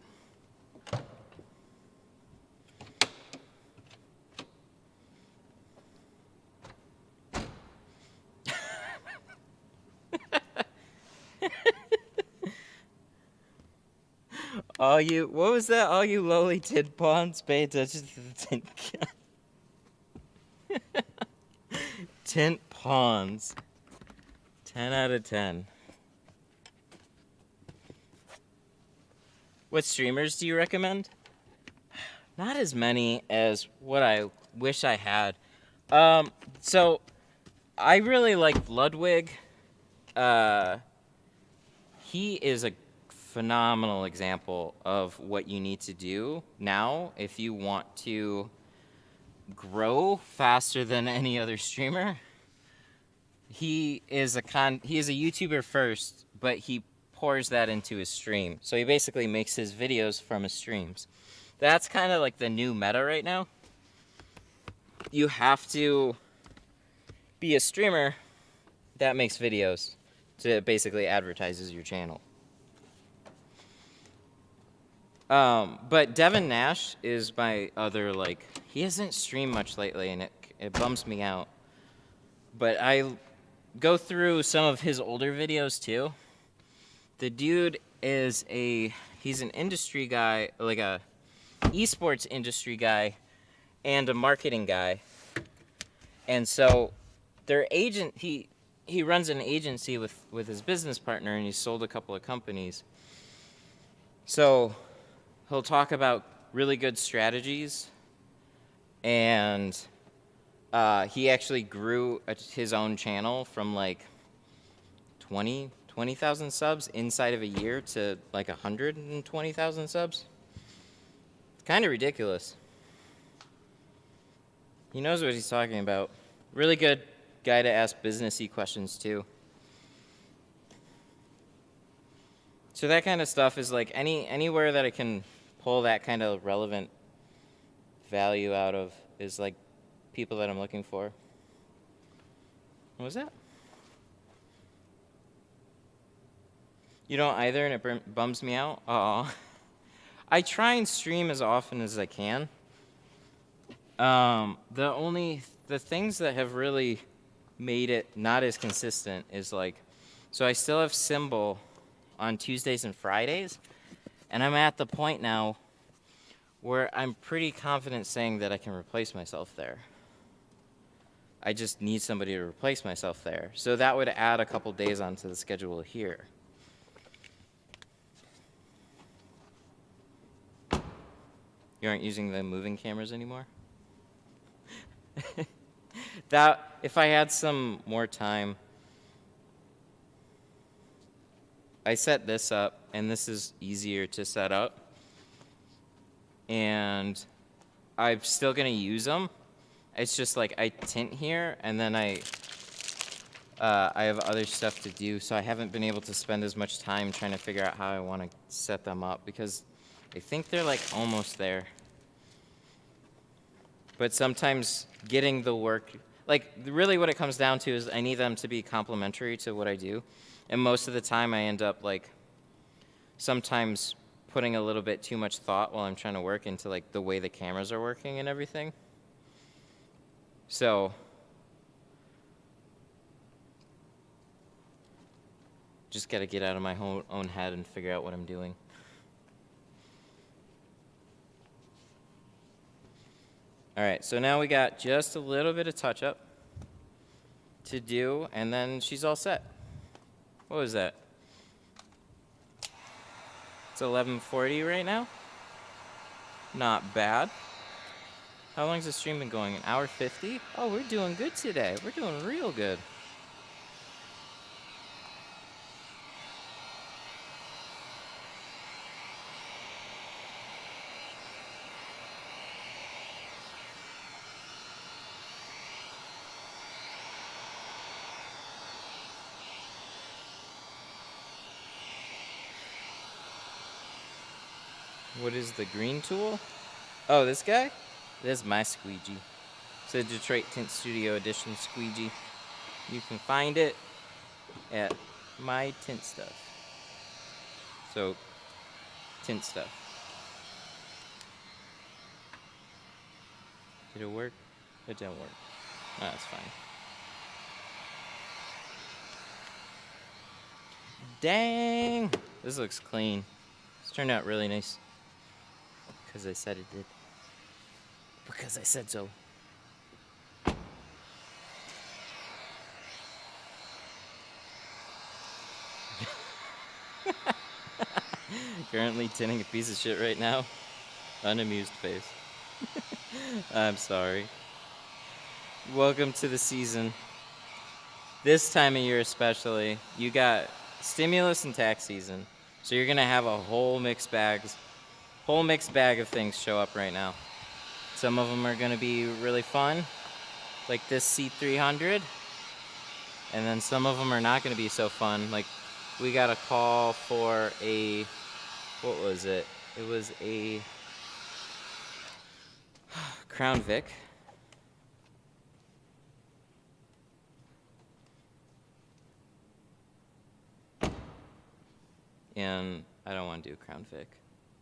What was that? All you lowly tint pawns, pay attention to the tint count. Tint pawns. 10 out of 10. What streamers do you recommend? Not as many as what I wish I had. So I really like Ludwig. He is a phenomenal example of what you need to do now if you want to grow faster than any other streamer. He is a YouTuber first, but he pours that into his stream. So he basically makes his videos from his streams. That's kind of like the new meta right now. You have to be a streamer that makes videos to basically advertises your channel. But Devin Nash is my other, like, he hasn't streamed much lately and it bums me out. But I go through some of his older videos too. The dude is he's an industry guy, like a esports industry guy and a marketing guy. And so their agent, he runs an agency with his business partner and he's sold a couple of companies. So he'll talk about really good strategies, and he actually grew his own channel from like 20,000 subs inside of a year to like 120,000 subs. It's kind of ridiculous. He knows what he's talking about. Really good guy to ask businessy questions too. So that kind of stuff is like anywhere that I can pull that kind of relevant value out of is like people that I'm looking for. What was that? You don't either, and it bums me out? Aw. I try and stream as often as I can. The things that have really made it not as consistent is like, so I still have Symbol on Tuesdays and Fridays, and I'm at the point now where I'm pretty confident saying that I can replace myself there. I just need somebody to replace myself there. So that would add a couple days onto the schedule here. You aren't using the moving cameras anymore? That, if I had some more time, I set this up, and this is easier to set up. And I'm still gonna use them. It's just like I tint here, and then I have other stuff to do, so I haven't been able to spend as much time trying to figure out how I want to set them up, because I think they're like almost there. But sometimes getting the work, like really what it comes down to is I need them to be complementary to what I do. And most of the time I end up like sometimes putting a little bit too much thought while I'm trying to work into like the way the cameras are working and everything. So just got to get out of my own head and figure out what I'm doing. All right, so now we got just a little bit of touch-up to do, and then she's all set. What was that? It's 11:40 right now. Not bad. How long's the stream been going? An hour 50? Oh, we're doing good today. We're doing real good. What is the green tool? Oh, this guy? This is my squeegee. It's a Detroit Tint Studio Edition squeegee. You can find it at My Tint Stuff. So, tint stuff. Did it work? It didn't work. Oh, that's fine. Dang! This looks clean. This turned out really nice. Because I said it did. Because I said so. Currently tinting a piece of shit right now. Unamused face. I'm sorry. Welcome to the season. This time of year especially, you got stimulus and tax season. So you're gonna have a whole mixed bag of things show up right now. Some of them are gonna be really fun, like this C300. And then some of them are not gonna be so fun. Like we got a call for a, what was it? It was a Crown Vic. And I don't want to do Crown Vic,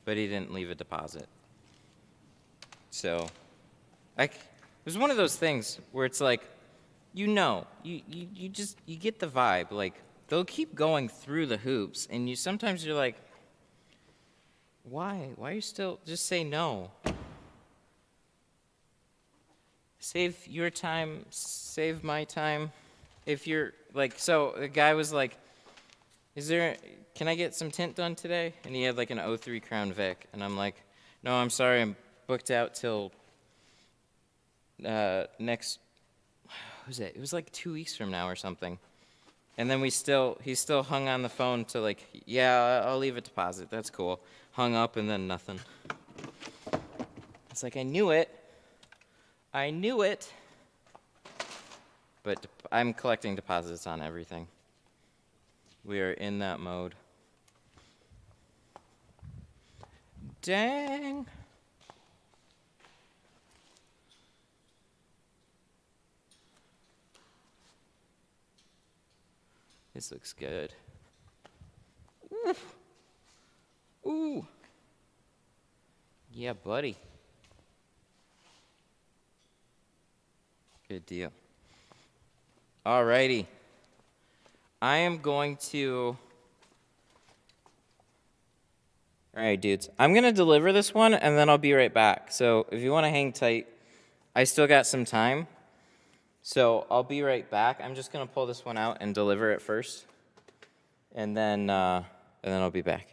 but he didn't leave a deposit. So, like, it was one of those things where it's like, you get the vibe. Like, they'll keep going through the hoops, and sometimes you're like, why? Why are you still, just say no. Save your time, save my time. If you're, like, so the guy was like, can I get some tint done today? And he had like an 03 Crown Vic. And I'm like, no, I'm sorry, I'm booked out till next, what was it? It was like 2 weeks from now or something. And then he still hung on the phone to like, yeah, I'll leave a deposit, that's cool. Hung up and then nothing. It's like, I knew it. But I'm collecting deposits on everything. We are in that mode. Dang. This looks good. Ooh. Ooh. Yeah, buddy. Good deal. Alrighty. I am going to... Alright, dudes. I'm going to deliver this one, and then I'll be right back. So if you want to hang tight, I still got some time. So I'll be right back. I'm just going to pull this one out and deliver it first. And then I'll be back.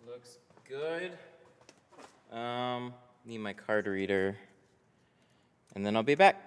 Looks good. Need my card reader, and then I'll be back.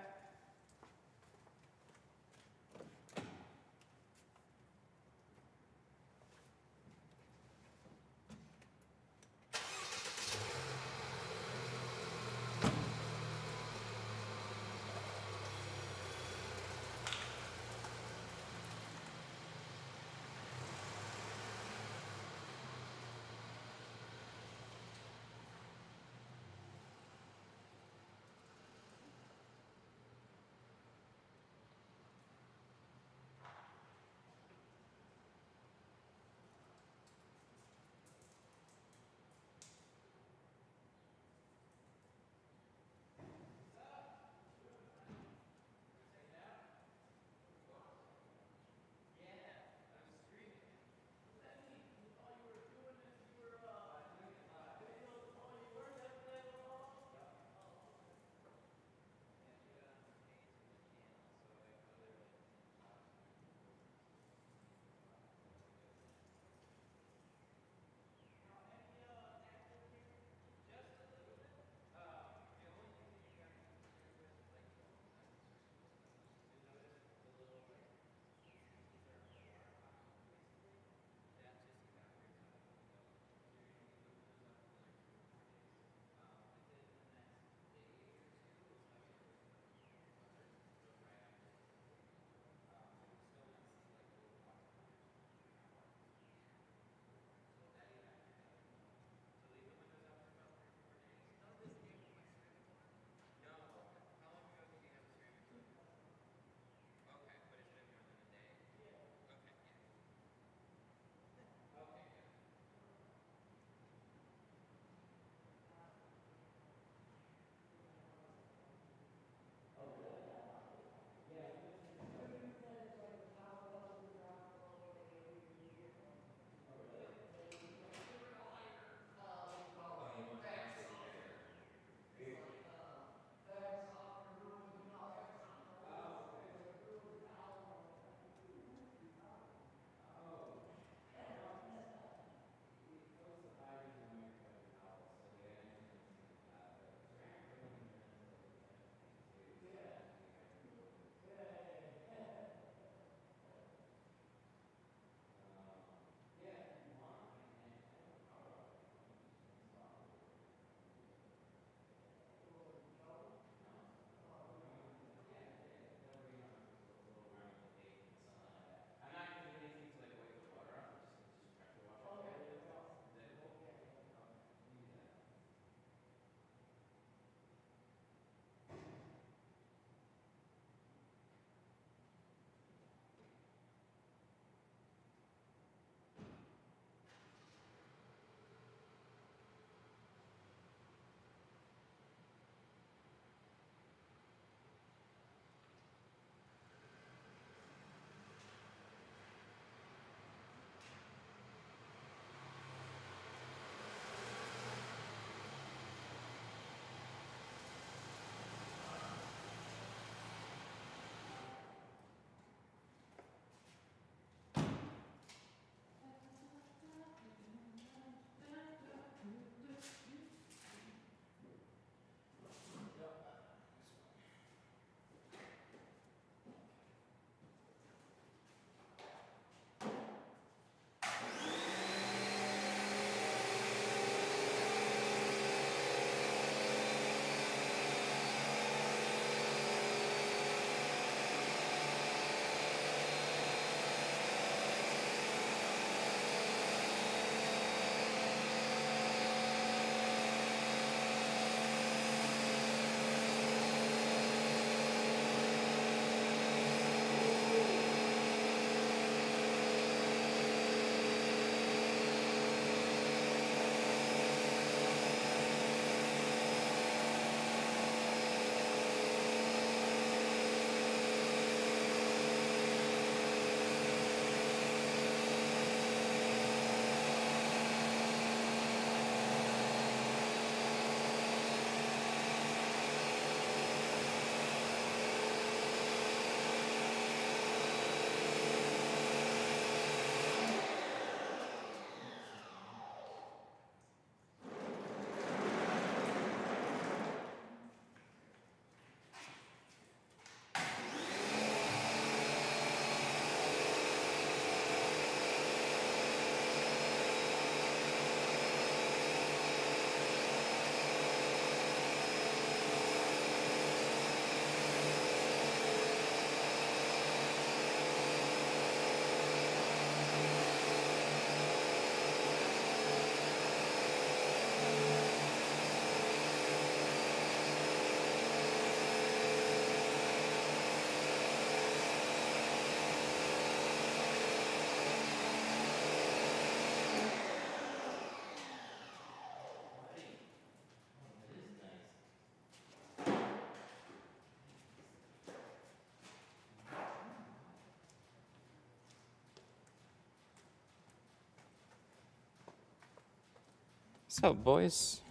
What's up, boys?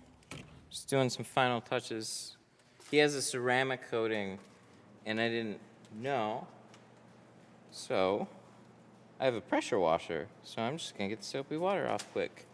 Just doing some final touches. He has a ceramic coating, and I didn't know. So, I have a pressure washer, so I'm just gonna get the soapy water off quick.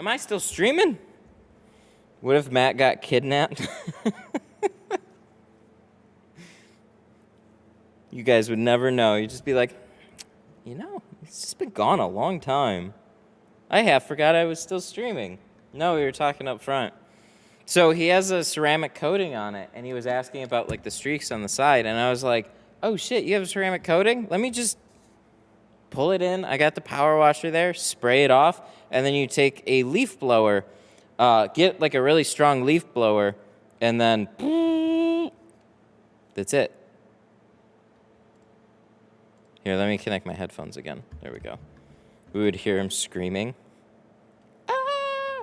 Am I still streaming? What if Matt got kidnapped? You guys would never know. You'd just be like, you know, it's just been gone a long time. I half forgot I was still streaming. No, we were talking up front. So he has a ceramic coating on it, and he was asking about like the streaks on the side, and I was like, oh shit, you have a ceramic coating? Let me just pull it in. I got the power washer there, spray it off, and then you take a leaf blower, get like a really strong leaf blower, and then that's it. Here, let me connect my headphones again. There we go. We would hear him screaming. Ah!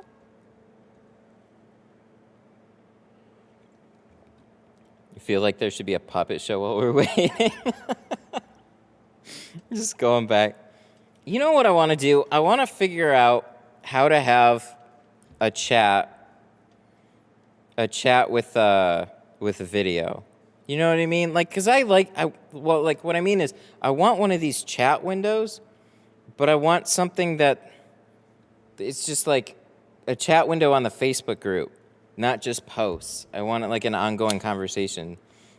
You feel like there should be a puppet show while we're waiting? Just going back. You know what I want to do? I want to figure out how to have a chat with a video. You know what I mean? Like, cause what I mean is, I want one of these chat windows, but I want something that it's just like a chat window on the Facebook group, not just posts. I want it like an ongoing conversation.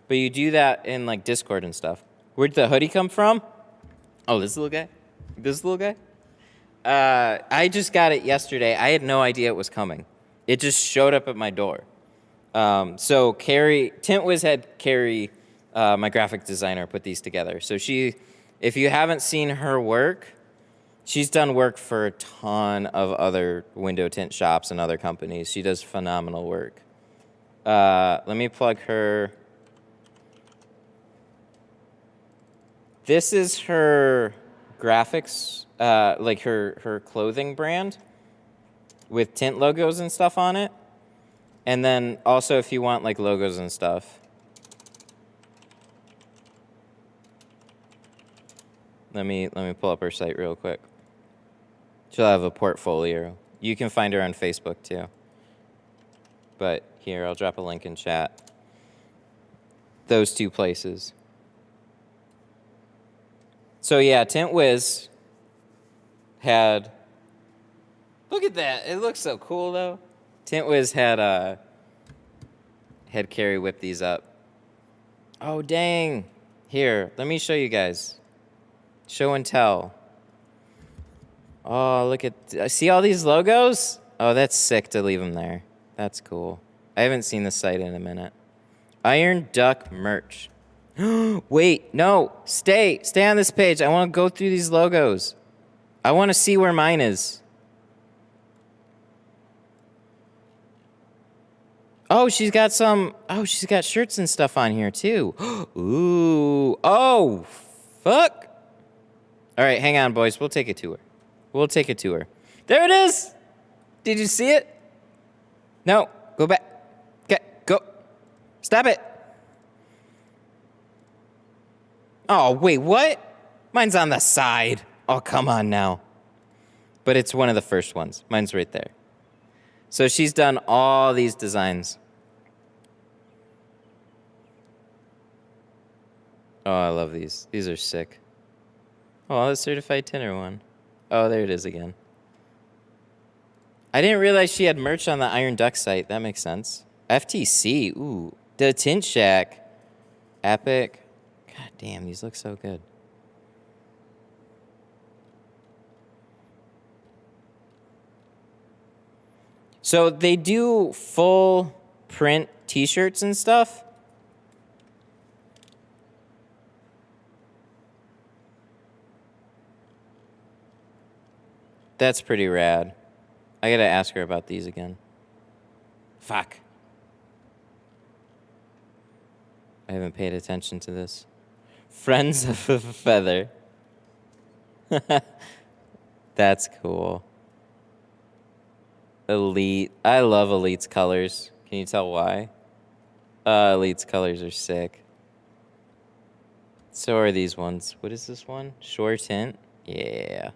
But you do that in like Discord and stuff. Where'd the hoodie come from? Oh, this little guy? This little guy? I just got it yesterday. I had no idea it was coming. It just showed up at my door. So Carrie, Tint Wiz had Carrie, my graphic designer, put these together. So if you haven't seen her work, she's done work for a ton of other window tint shops and other companies. She does phenomenal work. Let me plug her. This is her graphics, like her clothing brand with tint logos and stuff on it. And then also if you want like logos and stuff. Let me pull up her site real quick. She'll have a portfolio. You can find her on Facebook too. But here, I'll drop a link in chat. Those two places. So yeah, Tint Wiz had, look at that. It looks so cool though. Tint Wiz had Carrie whip these up. Oh, dang. Here, let me show you guys. Show and tell. Oh, look at, see all these logos? Oh, that's sick to leave them there. That's cool. I haven't seen the site in a minute. Iron Duck merch. Wait, no, stay on this page. I want to go through these logos. I want to see where mine is. Oh, she's got shirts and stuff on here too. Ooh, oh, fuck. All right, hang on, boys. We'll take a tour. There it is. Did you see it? No, go back. Okay, go. Stop it. Oh, wait, what? Mine's on the side. Oh, come on now. But it's one of the first ones. Mine's right there. So she's done all these designs. Oh, I love these. These are sick. Oh, the certified tinter one. Oh, there it is again. I didn't realize she had merch on the Iron Duck site. That makes sense. FTC. Ooh. The Tint Shack. Epic. God damn, these look so good. So they do full print t-shirts and stuff. That's pretty rad. I gotta ask her about these again. Fuck. I haven't paid attention to this. Friends of a Feather. That's cool. Elite. I love Elite's colors. Can you tell why? Elite's colors are sick. So are these ones. What is this one? Shore Tint? Yeah.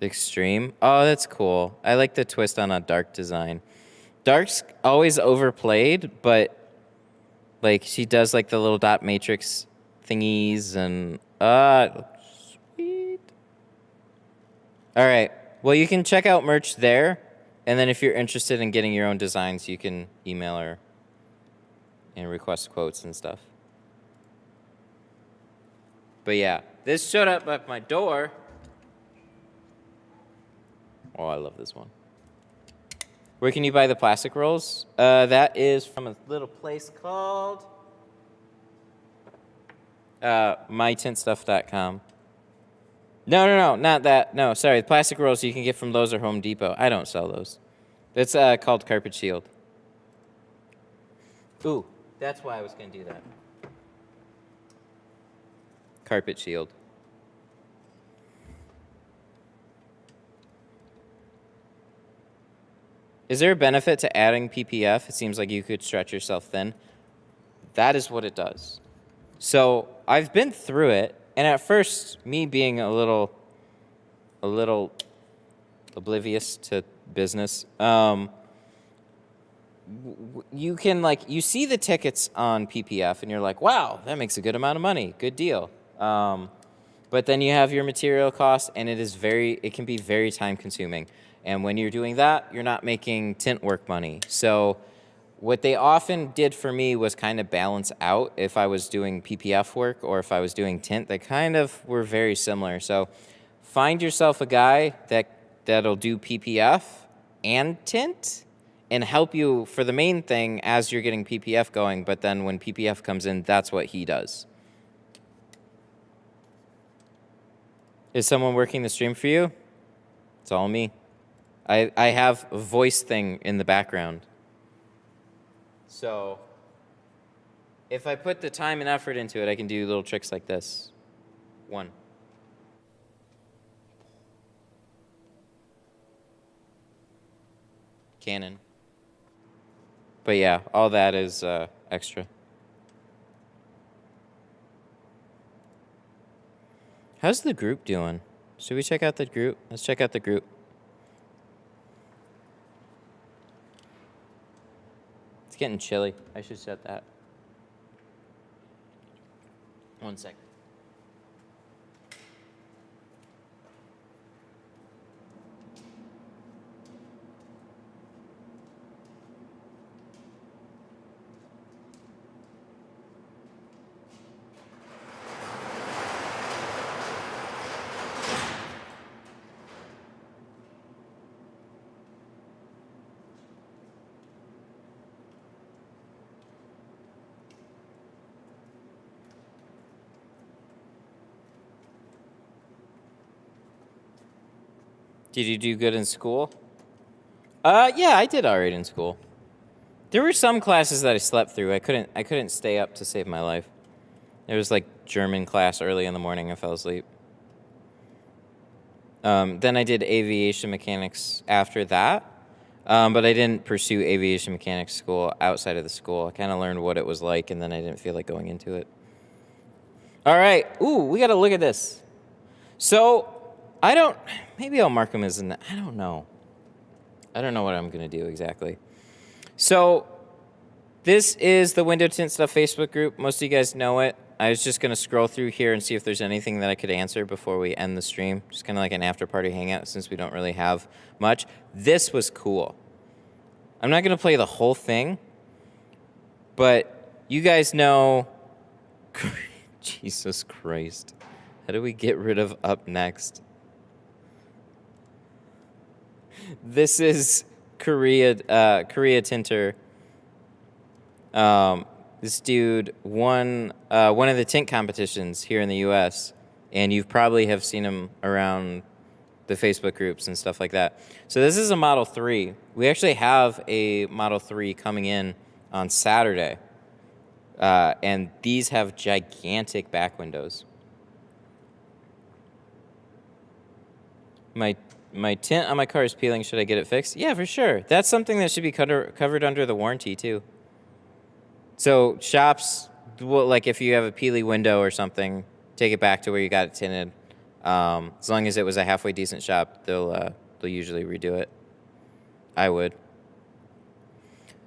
Extreme. Oh, that's cool. I like the twist on a dark design. Dark's always overplayed, but like she does like the little dot matrix thingies and it looks sweet. All right. Well, you can check out merch there. And then if you're interested in getting your own designs, you can email her and request quotes and stuff. But yeah, this showed up at my door. Oh, I love this one. Where can you buy the plastic rolls? That is from a little place called mytintstuff.com. No, not that. No, sorry. The plastic rolls you can get from Lowe's or Home Depot. I don't sell those. It's called Carpet Shield. Ooh, that's why I was going to do that. Carpet Shield. Is there a benefit to adding PPF? It seems like you could stretch yourself thin. That is what it does. So I've been through it, and at first, me being a little oblivious to business, you can you see the tickets on PPF, and you're like, wow, that makes a good amount of money, good deal. But then you have your material costs, and it can be very time consuming. And when you're doing that, you're not making tint work money. So what they often did for me was kind of balance out if I was doing PPF work or if I was doing tint. They kind of were very similar. So find yourself a guy that'll do PPF and tint and help you for the main thing as you're getting PPF going. But then when PPF comes in, that's what he does. Is someone working the stream for you? It's all me. I have a voice thing in the background. So if I put the time and effort into it, I can do little tricks like this. 1. Canon. But yeah, all that is extra. How's the group doing? Should we check out the group? Let's check out the group. It's getting chilly. I should set that. 1 second. Did you do good in school? Yeah, I did all right in school. There were some classes that I slept through. I couldn't stay up to save my life. There was German class early in the morning. I fell asleep. Then I did aviation mechanics after that, but I didn't pursue aviation mechanics school outside of the school. I kind of learned what it was like, and then I didn't feel like going into it. All right. Ooh, we got to look at this. So maybe I'll mark them as I don't know. I don't know what I'm going to do exactly. So this is the Window Tint Stuff Facebook group. Most of you guys know it. I was just going to scroll through here and see if there's anything that I could answer before we end the stream. Just kind of like an after-party hangout since we don't really have much. This was cool. I'm not going to play the whole thing, but you guys know... Jesus Christ. How do we get rid of up next? This is Korea tinter. This dude won one of the tint competitions here in the U.S., and you probably have seen him around the Facebook groups and stuff like that. So this is a Model 3. We actually have a Model 3 coming in on Saturday, and these have gigantic back windows. My tint on my car is peeling. Should I get it fixed? Yeah, for sure. That's something that should be covered under the warranty, too. So shops, if you have a peely window or something, take it back to where you got it tinted. As long as it was a halfway decent shop, they'll usually redo it. I would.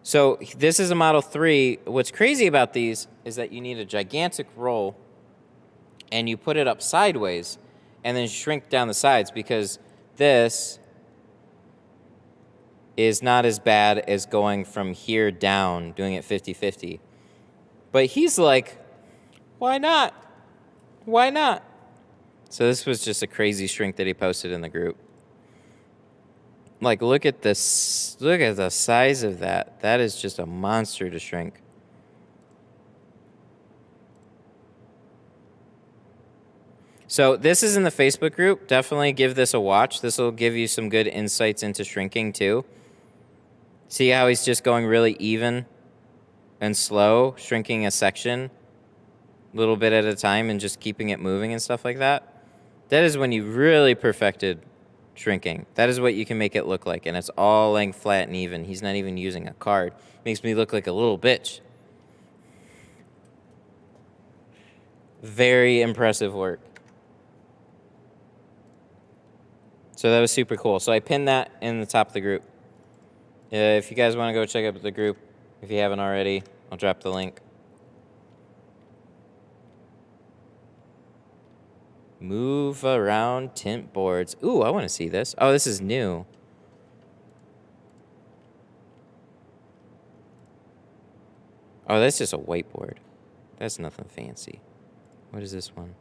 So this is a Model 3. What's crazy about these is that you need a gigantic roll, and you put it up sideways, and then shrink down the sides, because this is not as bad as going from here down, doing it 50-50. But he's like, why not? Why not? So this was just a crazy shrink that he posted in the group. Like, look at this. Look at the size of that. That is just a monster to shrink. So this is in the Facebook group. Definitely give this a watch. This will give you some good insights into shrinking too. See how he's just going really even and slow, shrinking a section a little bit at a time and just keeping it moving and stuff like that. That is when you really perfected shrinking. That is what you can make it look like, and it's all laying flat and even. He's not even using a card. Makes me look like a little bitch. Very impressive work. So that was super cool. So I pinned that in the top of the group. If you guys want to go check out the group, if you haven't already, I'll drop the link. Move around tint boards. Ooh, I want to see this. Oh, this is new. Oh, that's just a whiteboard. That's nothing fancy. What is this one?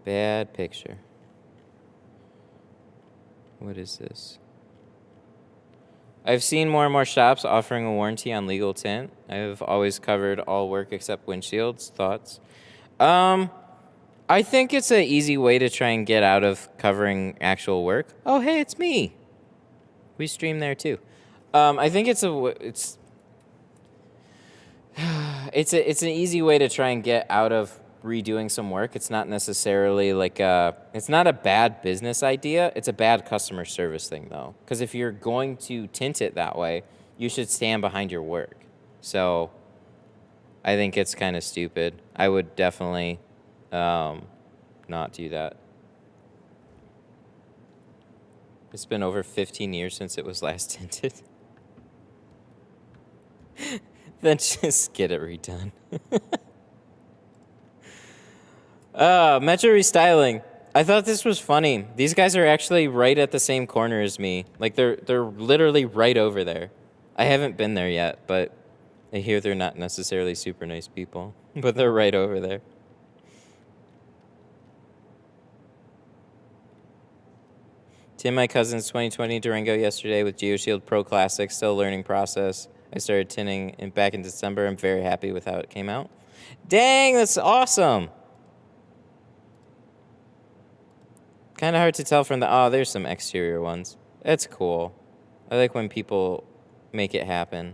Bad picture. What is this? I've seen more and more shops offering a warranty on legal tint. I've always covered all work except windshields. Thoughts? I think it's an easy way to try and get out of covering actual work. Oh, hey, it's me. We stream there too. I think it's an easy way to try and get out of redoing some work. It's not necessarily like it's not a bad business idea. It's a bad customer service thing though. Because if you're going to tint it that way, you should stand behind your work. So I think it's kind of stupid. I would definitely not do that. It's been over 15 years since it was last tinted. Then just get it redone. Metro Restyling. I thought this was funny. These guys are actually right at the same corner as me. Like, they're literally right over there. I haven't been there yet, but I hear they're not necessarily super nice people. But they're right over there. Tim, my cousin's 2020 Durango yesterday with GeoShield Pro Classic. Still learning process. I started tinting back in December. I'm very happy with how it came out. Dang, that's awesome. Kind of hard to tell from the... Oh, there's some exterior ones. That's cool. I like when people make it happen.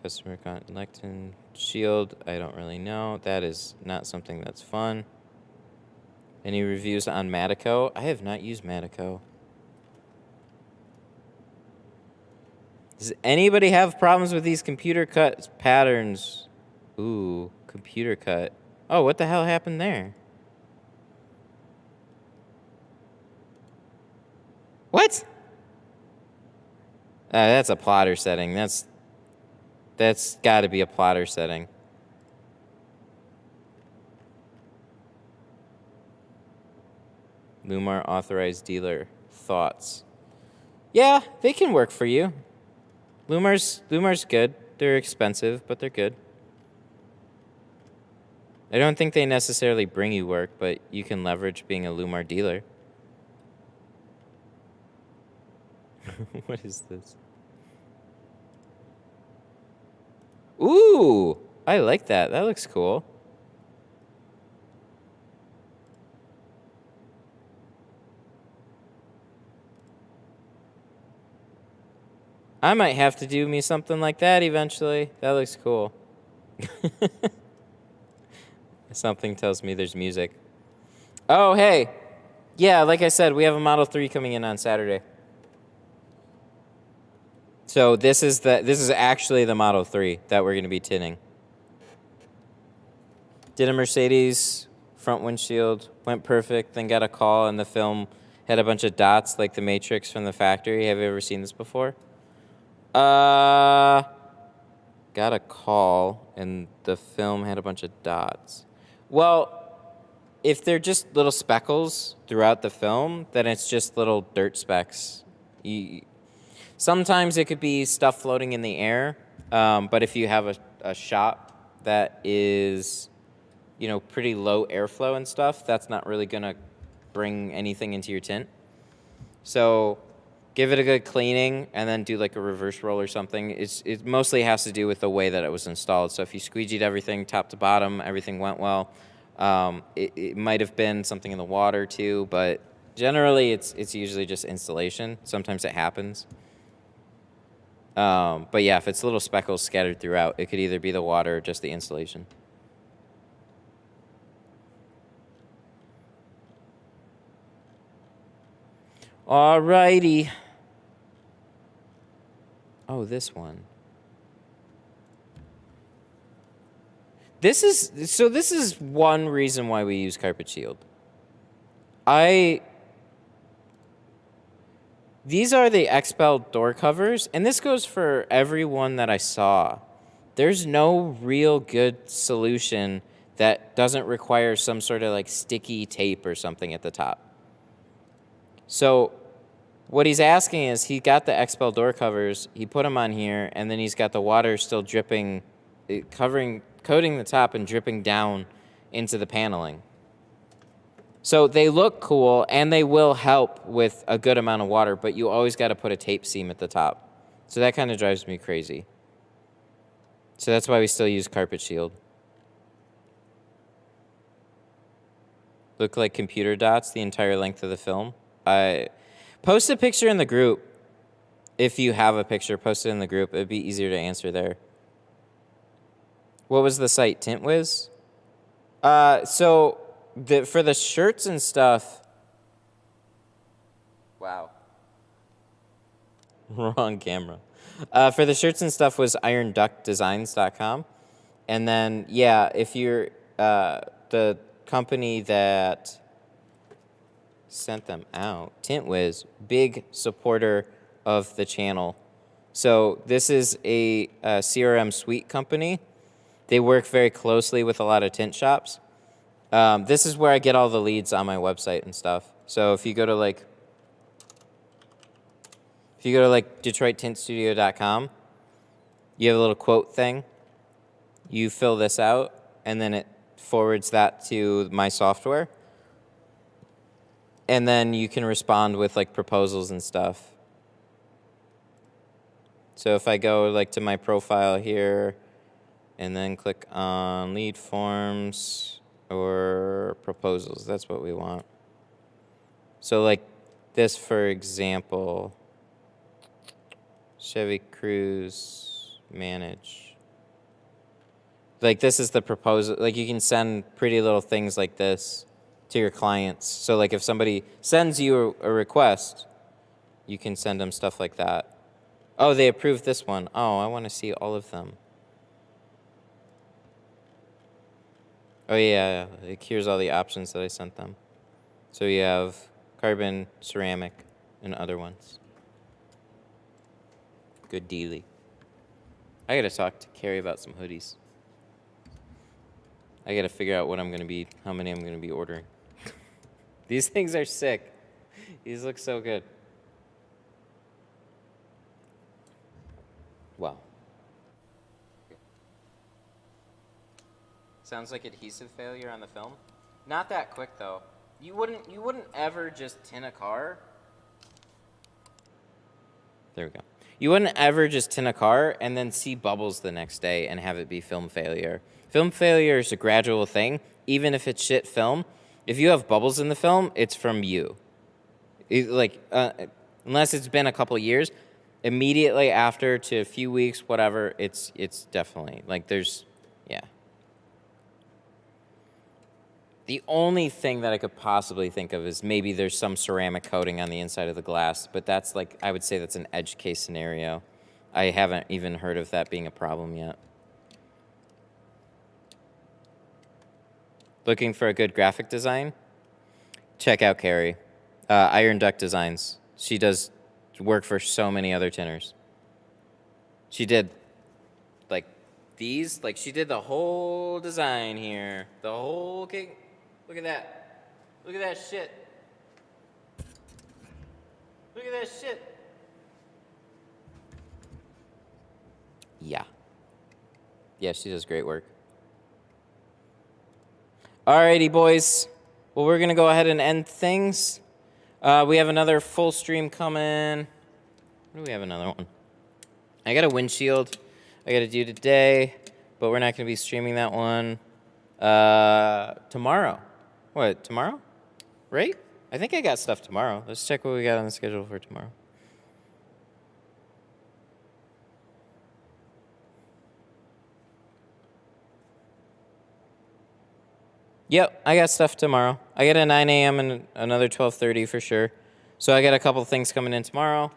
Customer contact and shield. I don't really know. That is not something that's fun. Any reviews on Matico? I have not used Matico. Does anybody have problems with these computer cut patterns? Ooh, computer cut. Oh, what the hell happened there? What? That's a plotter setting. That's got to be a plotter setting. Lumar authorized dealer. Thoughts? Yeah, they can work for you. Lumar's good. They're expensive, but they're good. I don't think they necessarily bring you work, but you can leverage being a Lumar dealer. What is this? Ooh, I like that. That looks cool. I might have to do me something like that eventually. That looks cool. Something tells me there's music. Oh, hey. Yeah, like I said, we have a Model 3 coming in on Saturday. So this is actually the Model 3 that we're going to be tinting. Did a Mercedes front windshield, went perfect, then got a call, and the film had a bunch of dots like the Matrix from the factory. Have you ever seen this before? Got a call, and the film had a bunch of dots. Well, if they're just little speckles throughout the film, then it's just little dirt specks. Sometimes it could be stuff floating in the air, but if you have a shop that is, pretty low airflow and stuff, that's not really going to bring anything into your tint. So give it a good cleaning and then do like a reverse roll or something. It mostly has to do with the way that it was installed. So if you squeegeed everything top to bottom, everything went well. It might have been something in the water too, but generally it's usually just installation. Sometimes it happens. But yeah, if it's little speckles scattered throughout, it could either be the water or just the installation. Alrighty. Oh, this one. This is one reason why we use Carpet Shield. These are the expelled door covers, and this goes for every one that I saw. There's no real good solution that doesn't require some sort of like sticky tape or something at the top. So what he's asking is he got the expelled door covers, he put them on here, and then he's got the water still dripping, coating the top and dripping down into the paneling. So they look cool, and they will help with a good amount of water, but you always got to put a tape seam at the top. So that kind of drives me crazy. So that's why we still use Carpet Shield. Look like computer dots the entire length of the film. Post a picture in the group. If you have a picture, post it in the group. It'd be easier to answer there. What was the site? Tint Wiz? So for the shirts and stuff. Wow. Wrong camera. For the shirts and stuff was ironduckdesigns.com. And then, yeah, if you're the company that sent them out, Tint Wiz, big supporter of the channel. So this is a CRM suite company. They work very closely with a lot of tint shops. This is where I get all the leads on my website and stuff. So if you go to like DetroitTintStudio.com, you have a little quote thing. You fill this out, and then it forwards that to my software. And then you can respond with like proposals and stuff. So if I go like to my profile here and then click on lead forms or proposals, that's what we want. So like this, for example, Chevy Cruze manage. Like this is the proposal. Like you can send pretty little things like this to your clients. So like if somebody sends you a request, you can send them stuff like that. Oh, they approved this one. Oh, I want to see all of them. Oh yeah, here's all the options that I sent them. So you have carbon, ceramic, and other ones. Good dealie. I gotta talk to Carrie about some hoodies. I gotta figure out how many I'm gonna be ordering. These things are sick. These look so good. Wow. Sounds like adhesive failure on the film. Not that quick though. You wouldn't ever just tint a car. There we go. You wouldn't ever just tint a car and then see bubbles the next day and have it be film failure. Film failure is a gradual thing. Even if it's shit film, if you have bubbles in the film, it's from you. Unless it's been a couple years, immediately after to a few weeks, whatever, it's definitely, yeah. The only thing that I could possibly think of is maybe there's some ceramic coating on the inside of the glass, but that's I would say that's an edge case scenario. I haven't even heard of that being a problem yet. Looking for a good graphic design? Check out Carrie. Iron Duck Designs. She does work for so many other tinters. She did, like, these. Like, she did the whole design here. The whole cake. Look at that. Look at that shit. Look at that shit. Yeah. Yeah, she does great work. Alrighty, boys. Well, we're going to go ahead and end things. We have another full stream coming. What do we have another one? I got a windshield I got to do today, but we're not going to be streaming that one tomorrow. What, tomorrow? Right? I think I got stuff tomorrow. Let's check what we got on the schedule for tomorrow. Yep, I got stuff tomorrow. I got a 9 a.m. and another 12:30 for sure. So I got a couple things coming in tomorrow.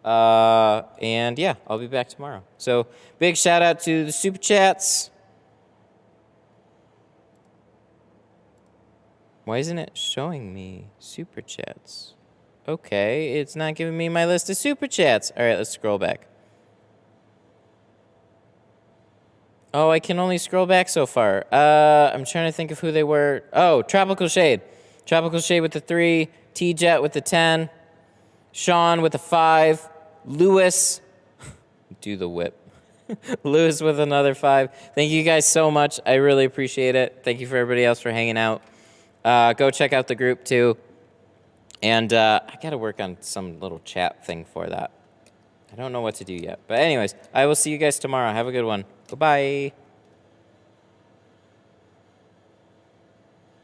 And yeah, I'll be back tomorrow. So big shout out to the super chats. Why isn't it showing me super chats? Okay, it's not giving me my list of super chats. All right, let's scroll back. Oh, I can only scroll back so far. I'm trying to think of who they were. Oh, Tropical Shade. Tropical Shade with the 3. T-Jet with the 10. Sean with the 5. Lewis. Do the whip. Lewis with another 5. Thank you guys so much. I really appreciate it. Thank you for everybody else for hanging out. Go check out the group, too. And I got to work on some little chat thing for that. I don't know what to do yet. But anyways, I will see you guys tomorrow. Have a good one. Goodbye.